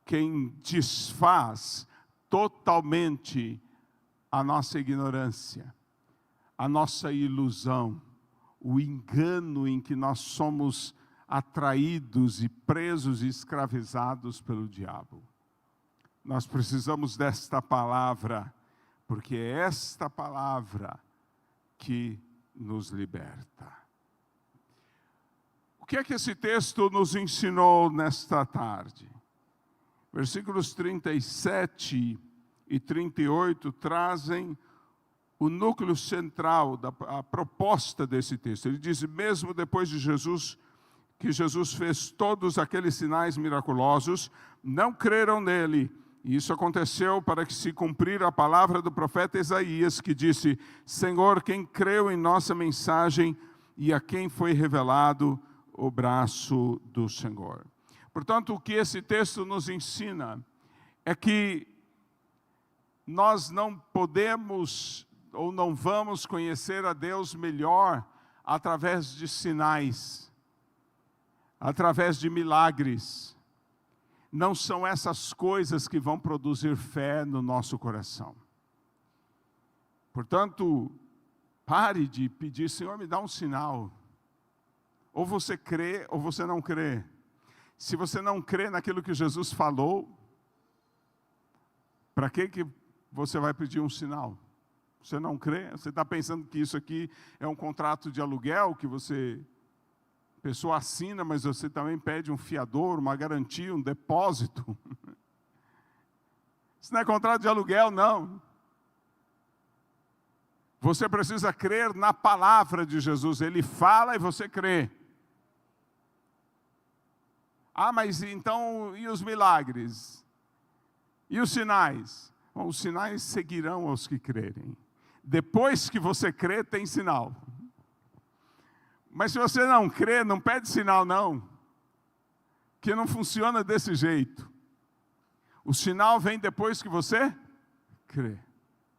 quem desfaz totalmente a nossa ignorância, a nossa ilusão, o engano em que nós somos atraídos e presos e escravizados pelo diabo. Nós precisamos desta palavra, porque é esta palavra que nos liberta. O que é que esse texto nos ensinou nesta tarde? Versículos 37 e 38 trazem o núcleo central, a proposta desse texto. Ele diz, mesmo depois de que Jesus fez todos aqueles sinais miraculosos, não creram nele. E isso aconteceu para que se cumprir a palavra do profeta Isaías, que disse, Senhor, quem creu em nossa mensagem e a quem foi revelado o braço do Senhor. Portanto, o que esse texto nos ensina é que nós não podemos ou não vamos conhecer a Deus melhor através de sinais, através de milagres. Não são essas coisas que vão produzir fé no nosso coração. Portanto, pare de pedir, Senhor, me dá um sinal. Ou você crê, ou você não crê. Se você não crê naquilo que Jesus falou, para que você vai pedir um sinal? Você não crê? Você está pensando que isso aqui é um contrato de aluguel que a pessoa assina, mas você também pede um fiador, uma garantia, um depósito. Isso não é contrato de aluguel, não. Você precisa crer na palavra de Jesus. Ele fala e você crê. Ah, mas então, e os milagres? E os sinais? Bom, os sinais seguirão aos que crerem. Depois que você crê, tem sinal. Mas se você não crê, não pede sinal não, que não funciona desse jeito. O sinal vem depois que você crê.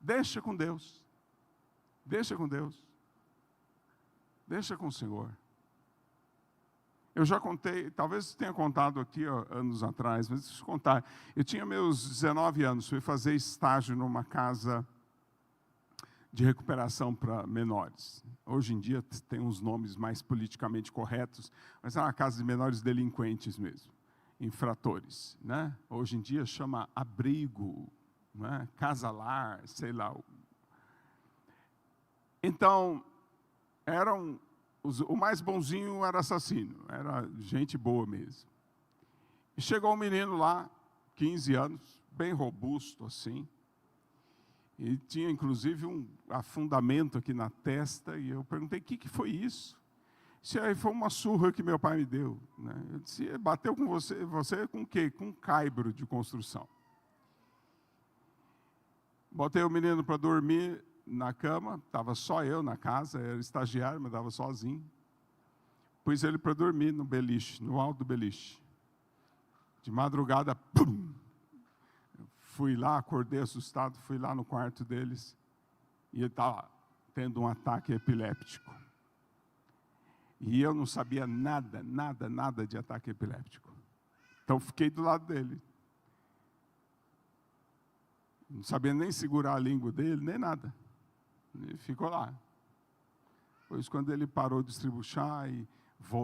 Deixa com Deus. Deixa com Deus. Deixa com o Senhor. Eu já contei, talvez tenha contado aqui anos atrás, mas deixa eu contar. Eu tinha meus 19 anos, fui fazer estágio numa casa de recuperação para menores. Hoje em dia tem uns nomes mais politicamente corretos, mas é uma casa de menores delinquentes mesmo, infratores, né? Hoje em dia chama abrigo, né? Casa-lar, sei lá. Então, o mais bonzinho era assassino, era gente boa mesmo. E chegou um menino lá, 15 anos, bem robusto assim, e tinha inclusive um afundamento aqui na testa, e eu perguntei, o que foi isso? Disse, aí foi uma surra que meu pai me deu. Né? Eu disse, bateu com você com o quê? Com um caibro de construção. Botei o menino para dormir na cama, estava só eu na casa, era estagiário, mas estava sozinho. Pus ele para dormir no beliche, no alto do beliche. De madrugada, pum! Fui lá, acordei assustado, fui lá no quarto deles, e ele estava tendo um ataque epiléptico. E eu não sabia nada de ataque epiléptico. Então fiquei do lado dele. Não sabia nem segurar a língua dele, nem nada. Ele ficou lá. Pois quando ele parou de estribuchar e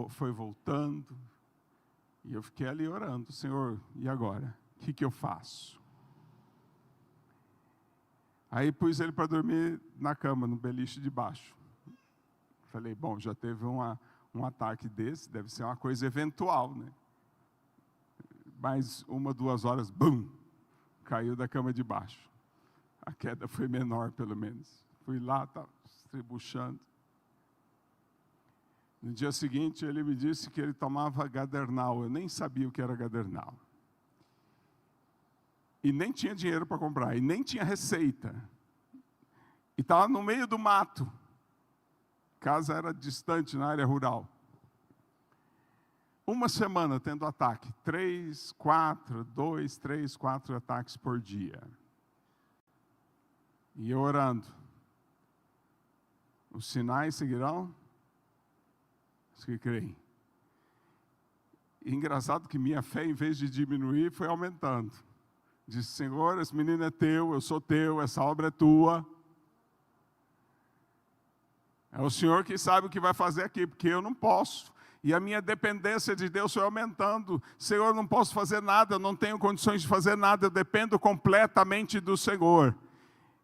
foi voltando, e eu fiquei ali orando, Senhor, e agora? O que eu faço? Aí pus ele para dormir na cama, no beliche de baixo. Falei, bom, já teve um ataque desse, deve ser uma coisa eventual, né? Mais 1, 2 horas, bum, caiu da cama de baixo. A queda foi menor, pelo menos. Fui lá, estava estribuchando. No dia seguinte, ele me disse que ele tomava Gadernal. Eu nem sabia o que era Gadernal. E nem tinha dinheiro para comprar, e nem tinha receita. E estava no meio do mato. A casa era distante, na área rural. Uma semana tendo ataque, 3, 4 ataques por dia. E eu orando. Os sinais seguirão os que creem. E engraçado que minha fé, em vez de diminuir, foi aumentando. Disse, Senhor, esse menino é teu, eu sou teu, essa obra é tua. É o Senhor que sabe o que vai fazer aqui, porque eu não posso. E a minha dependência de Deus foi aumentando. Senhor, eu não posso fazer nada, eu não tenho condições de fazer nada, eu dependo completamente do Senhor.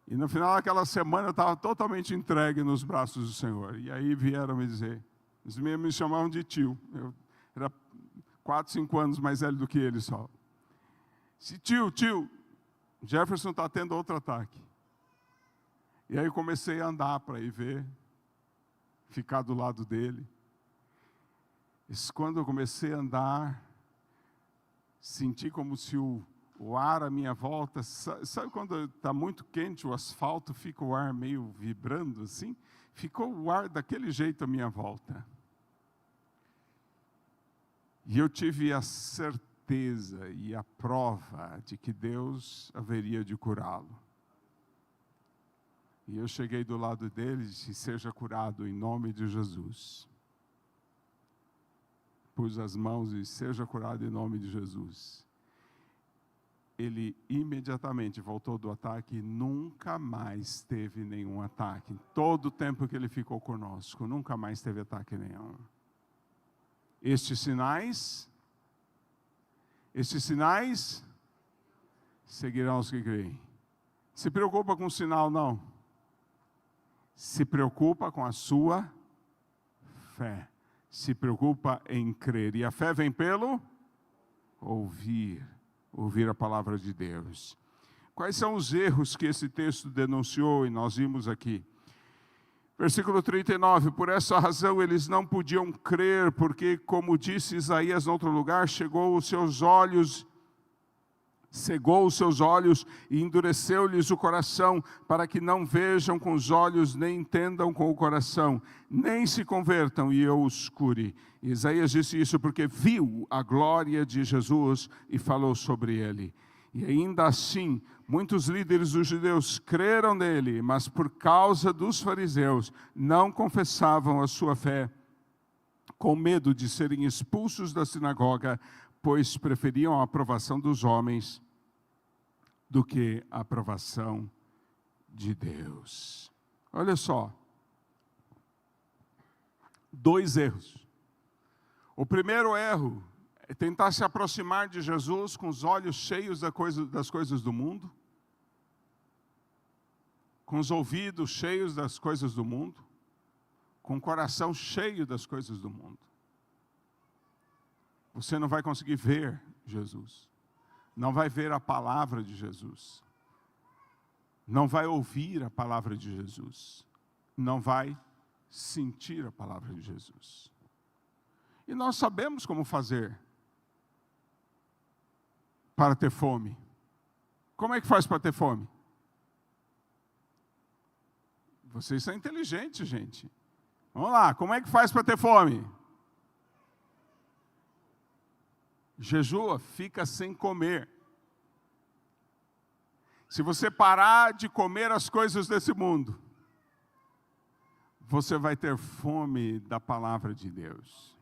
E no final daquela semana eu estava totalmente entregue nos braços do Senhor. E aí vieram me dizer, eles me chamavam de tio. Eu era 4, 5 anos mais velho do que ele só. Tio, Jefferson está tendo outro ataque. E aí eu comecei a andar para ir ver, ficar do lado dele. Quando eu comecei a andar, senti como se o ar à minha volta, sabe quando está muito quente, o asfalto fica o ar meio vibrando assim? Ficou o ar daquele jeito à minha volta. E eu tive a certeza e a prova de que Deus haveria de curá-lo. E eu cheguei do lado dele e disse, seja curado em nome de Jesus. Pus as mãos e seja curado em nome de Jesus. Ele imediatamente voltou do ataque e nunca mais teve nenhum ataque. Todo o tempo que ele ficou conosco, nunca mais teve ataque nenhum. Estes sinais seguirão os que creem. Se preocupa com o sinal, não. Se preocupa com a sua fé. Se preocupa em crer. E a fé vem pelo ouvir a palavra de Deus. Quais são os erros que esse texto denunciou e nós vimos aqui? Versículo 39, por essa razão eles não podiam crer, porque, como disse Isaías em outro lugar, cegou os seus olhos e endureceu-lhes o coração, para que não vejam com os olhos, nem entendam com o coração, nem se convertam e eu os cure. Isaías disse isso porque viu a glória de Jesus e falou sobre ele. E ainda assim, muitos líderes dos judeus creram nele, mas por causa dos fariseus, não confessavam a sua fé, com medo de serem expulsos da sinagoga, pois preferiam a aprovação dos homens do que a aprovação de Deus. Olha só, 2 erros. O primeiro erro é tentar se aproximar de Jesus com os olhos cheios das coisas do mundo, com os ouvidos cheios das coisas do mundo, com o coração cheio das coisas do mundo. Você não vai conseguir ver Jesus, não vai ver a palavra de Jesus, não vai ouvir a palavra de Jesus, não vai sentir a palavra de Jesus. E nós sabemos como fazer para ter fome. Como é que faz para ter fome? Vocês são inteligentes, gente. Vamos lá, como é que faz para ter fome? Jejua, fica sem comer. Se você parar de comer as coisas desse mundo, você vai ter fome da palavra de Deus.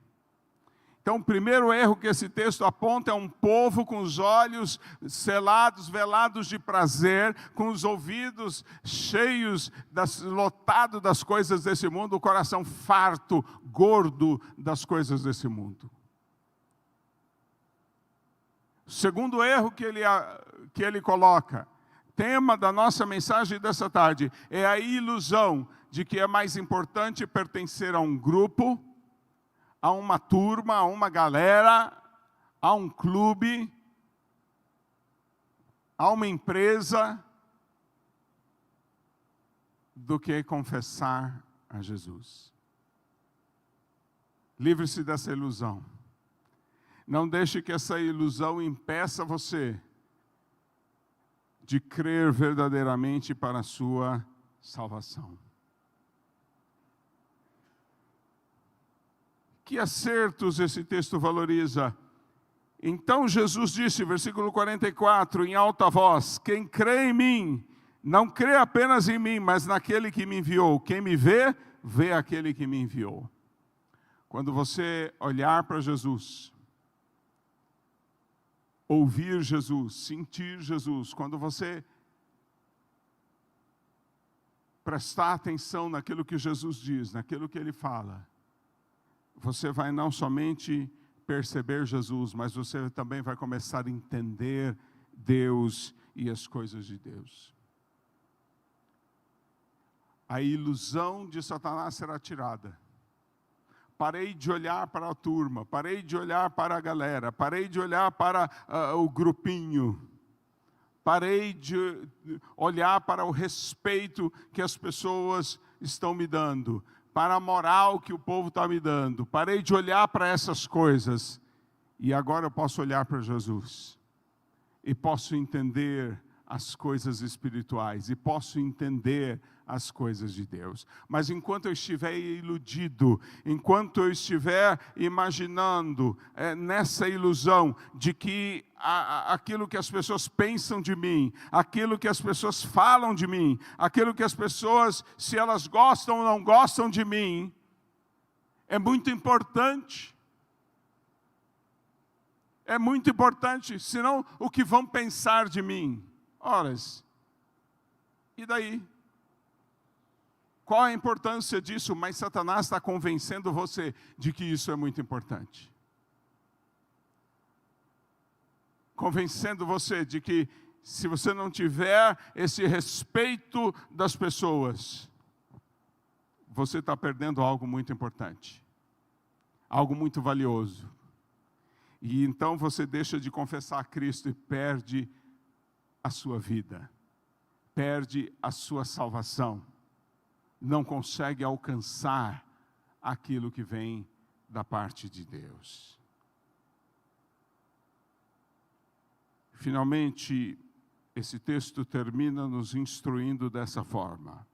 Então, o primeiro erro que esse texto aponta é um povo com os olhos selados, velados de prazer, com os ouvidos cheios, lotado das coisas desse mundo, o coração farto, gordo das coisas desse mundo. O segundo erro que ele coloca, tema da nossa mensagem dessa tarde, é a ilusão de que é mais importante pertencer a um grupo, a uma turma, a uma galera, a um clube, a uma empresa, do que confessar a Jesus. Livre-se dessa ilusão. Não deixe que essa ilusão impeça você de crer verdadeiramente para a sua salvação. Que acertos esse texto valoriza. Então Jesus disse, versículo 44, em alta voz: quem crê em mim, não crê apenas em mim, mas naquele que me enviou. Quem me vê, vê aquele que me enviou. Quando você olhar para Jesus, ouvir Jesus, sentir Jesus, quando você prestar atenção naquilo que Jesus diz, naquilo que Ele fala, você vai não somente perceber Jesus, mas você também vai começar a entender Deus e as coisas de Deus. A ilusão de Satanás será tirada. Parei de olhar para a turma, parei de olhar para a galera, parei de olhar para o grupinho, parei de olhar para o respeito que as pessoas estão me dando, para a moral que o povo está me dando. Parei de olhar para essas coisas e agora eu posso olhar para Jesus e posso entender as coisas espirituais e posso entender as coisas de Deus. Mas enquanto eu estiver iludido, enquanto eu estiver imaginando nessa ilusão de que aquilo que as pessoas pensam de mim, aquilo que as pessoas falam de mim, aquilo que as pessoas, se elas gostam ou não gostam de mim, é muito importante. É muito importante, senão o que vão pensar de mim? Horas. E daí? Qual a importância disso? Mas Satanás está convencendo você de que isso é muito importante. Convencendo você de que se você não tiver esse respeito das pessoas, você está perdendo algo muito importante. Algo muito valioso. E então você deixa de confessar a Cristo e perde a sua vida. Perde a sua salvação. Não consegue alcançar aquilo que vem da parte de Deus. Finalmente, esse texto termina nos instruindo dessa forma: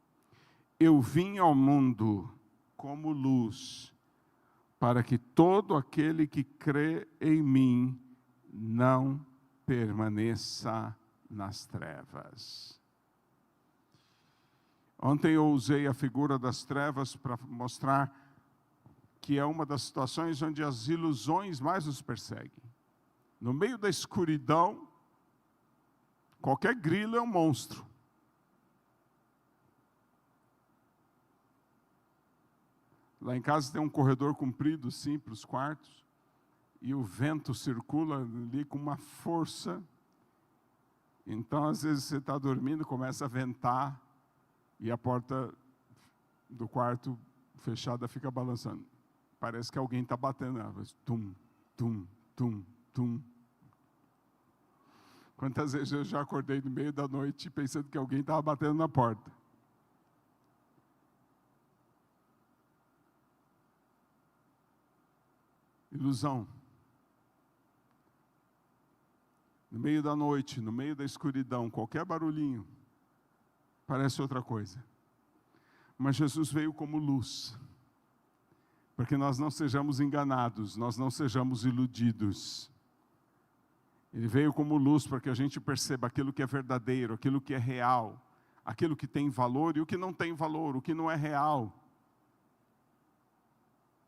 eu vim ao mundo como luz, para que todo aquele que crê em mim não permaneça nas trevas. Ontem eu usei a figura das trevas para mostrar que é uma das situações onde as ilusões mais nos perseguem. No meio da escuridão, qualquer grilo é um monstro. Lá em casa tem um corredor comprido, sim, para os quartos, e o vento circula ali com uma força. Então, às vezes, você está dormindo, começa a ventar, e a porta do quarto fechada fica balançando. Parece que alguém está batendo nela. Tum, tum, tum, tum. Quantas vezes eu já acordei no meio da noite pensando que alguém estava batendo na porta? Ilusão. No meio da noite, no meio da escuridão, qualquer barulhinho parece outra coisa. Mas Jesus veio como luz, para que nós não sejamos enganados, nós não sejamos iludidos. Ele veio como luz para que a gente perceba aquilo que é verdadeiro, aquilo que é real, aquilo que tem valor e o que não tem valor, o que não é real.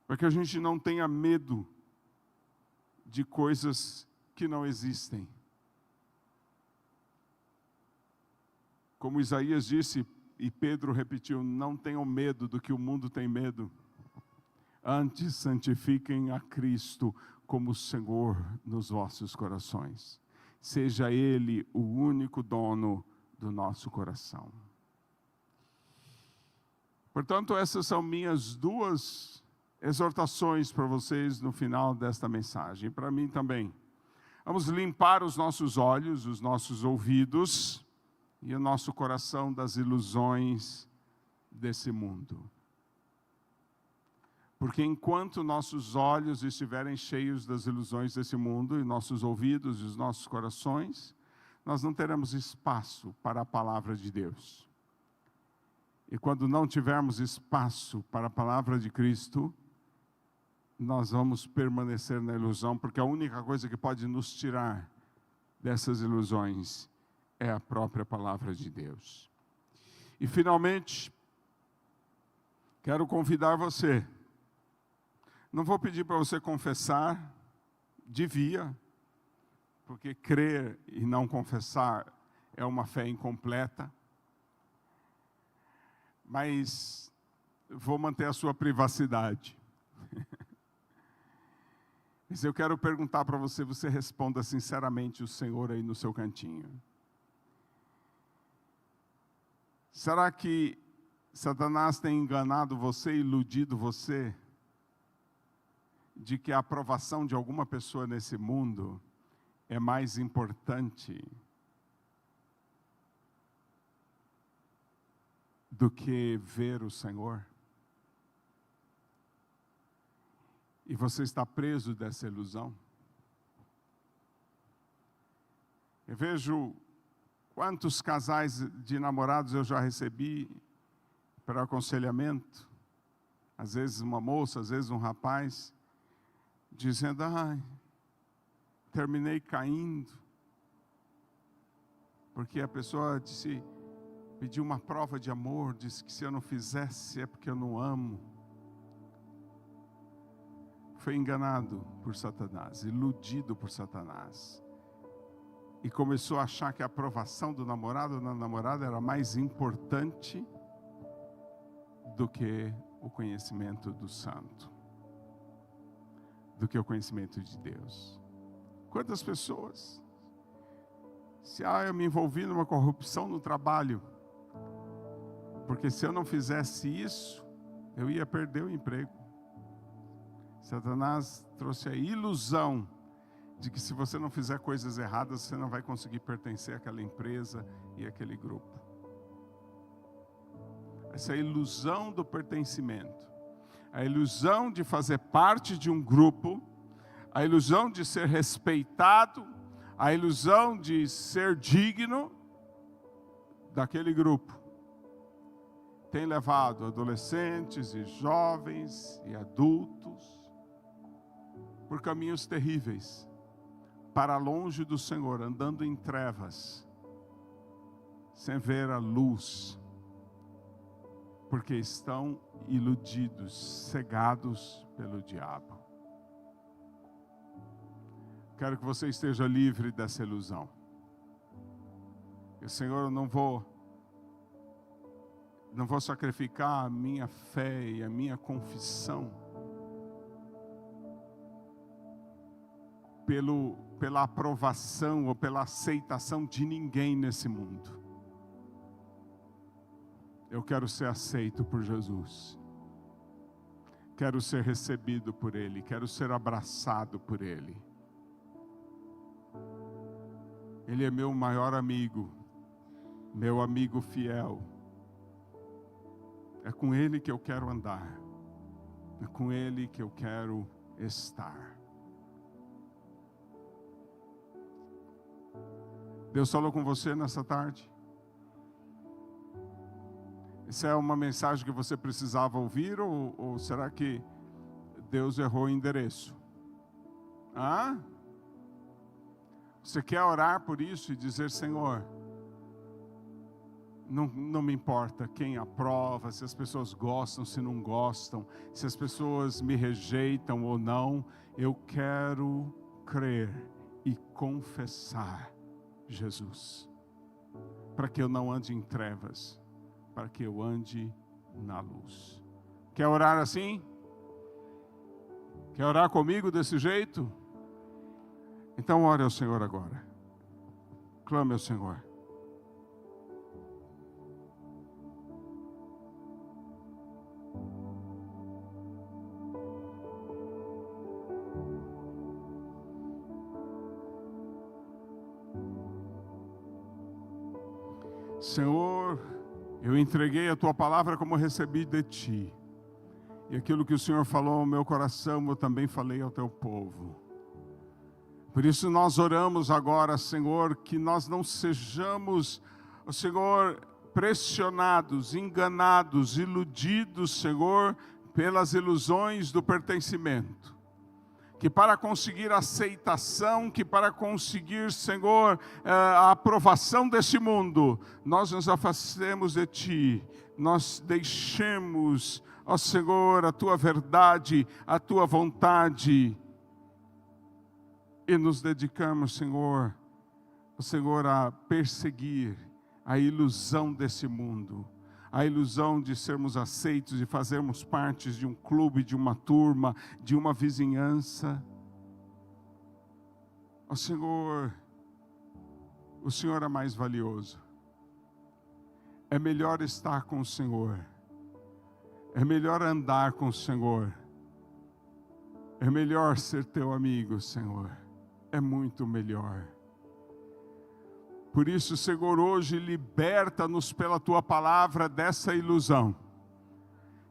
Para que a gente não tenha medo de coisas que não existem. Como Isaías disse, e Pedro repetiu, não tenham medo do que o mundo tem medo. Antes santifiquem a Cristo como Senhor nos vossos corações. Seja Ele o único dono do nosso coração. Portanto, essas são minhas duas exortações para vocês no final desta mensagem. Para mim também. Vamos limpar os nossos olhos, os nossos ouvidos e o nosso coração das ilusões desse mundo. Porque enquanto nossos olhos estiverem cheios das ilusões desse mundo, e nossos ouvidos e os nossos corações, nós não teremos espaço para a palavra de Deus. E quando não tivermos espaço para a palavra de Cristo, nós vamos permanecer na ilusão, porque a única coisa que pode nos tirar dessas ilusões é a própria palavra de Deus. E finalmente, quero convidar você. Não vou pedir para você confessar, devia, porque crer e não confessar é uma fé incompleta. Mas vou manter a sua privacidade. Mas eu quero perguntar para você, você responda sinceramente o Senhor aí no seu cantinho. Será que Satanás tem enganado você, iludido você, de que a aprovação de alguma pessoa nesse mundo é mais importante do que ver o Senhor? E você está preso dessa ilusão? Eu vejo quantos casais de namorados eu já recebi para aconselhamento, às vezes uma moça, às vezes um rapaz, dizendo, terminei caindo, porque a pessoa pediu uma prova de amor, disse que se eu não fizesse é porque eu não amo. Foi enganado por Satanás, iludido por Satanás. E começou a achar que a aprovação do namorado ou da namorada era mais importante do que o conhecimento do santo, do que o conhecimento de Deus. Quantas pessoas, eu me envolvi numa corrupção no trabalho, porque se eu não fizesse isso, eu ia perder o emprego. Satanás trouxe a ilusão de que se você não fizer coisas erradas, você não vai conseguir pertencer àquela empresa e àquele grupo. Essa é a ilusão do pertencimento, a ilusão de fazer parte de um grupo, a ilusão de ser respeitado, a ilusão de ser digno daquele grupo, tem levado adolescentes e jovens e adultos por caminhos terríveis, para longe do Senhor, andando em trevas, sem ver a luz, porque estão iludidos, cegados pelo diabo. Quero que você esteja livre dessa ilusão. E, Senhor, eu não vou sacrificar a minha fé e a minha confissão pela aprovação ou pela aceitação de ninguém nesse mundo. Eu quero ser aceito por Jesus. Quero ser recebido por Ele. Quero ser abraçado por Ele. Ele é meu maior amigo, meu amigo fiel. É com Ele que eu quero andar. É com Ele que eu quero estar. Deus falou com você nessa tarde? Essa é uma mensagem que você precisava ouvir ou será que Deus errou o endereço? Você quer orar por isso e dizer, Senhor, não me importa quem aprova, se as pessoas gostam, se não gostam, se as pessoas me rejeitam ou não, eu quero crer e confessar Jesus. Para que eu não ande em trevas, para que eu ande na luz. Quer orar assim? Quer orar comigo desse jeito? Então ore ao Senhor agora. Clame ao Senhor. Senhor, eu entreguei a Tua palavra como recebi de Ti. E aquilo que o Senhor falou ao meu coração, eu também falei ao Teu povo. Por isso nós oramos agora, Senhor, que nós não sejamos, Senhor, pressionados, enganados, iludidos, Senhor, pelas ilusões do pertencimento. Que para conseguir aceitação, que para conseguir, Senhor, a aprovação desse mundo, nós nos afastemos de Ti, nós deixemos, ó Senhor, a Tua verdade, a Tua vontade, e nos dedicamos, Senhor, a perseguir a ilusão desse mundo, a ilusão de sermos aceitos, de fazermos parte de um clube, de uma turma, de uma vizinhança. Ó Senhor, o Senhor é mais valioso. É melhor estar com o Senhor. É melhor andar com o Senhor. É melhor ser teu amigo, Senhor. É muito melhor. Por isso, Senhor, hoje liberta-nos pela Tua palavra dessa ilusão.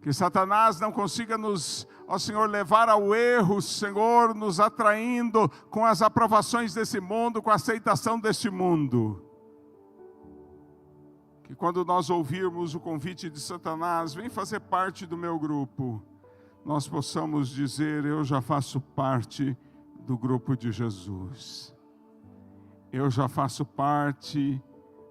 Que Satanás não consiga nos, ó Senhor, levar ao erro, Senhor, nos atraindo com as aprovações desse mundo, com a aceitação deste mundo. Que quando nós ouvirmos o convite de Satanás, vem fazer parte do meu grupo, nós possamos dizer, eu já faço parte do grupo de Jesus. Eu já faço parte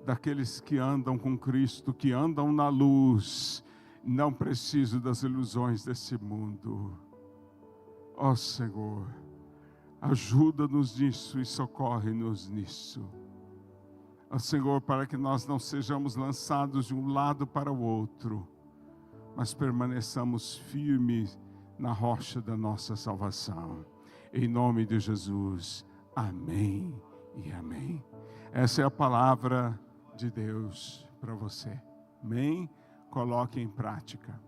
daqueles que andam com Cristo, que andam na luz. Não preciso das ilusões desse mundo. Ó Senhor, ajuda-nos nisso e socorre-nos nisso. Ó Senhor, para que nós não sejamos lançados de um lado para o outro, mas permaneçamos firmes na rocha da nossa salvação. Em nome de Jesus, amém e amém. Essa é a palavra de Deus para você. Amém? Coloque em prática.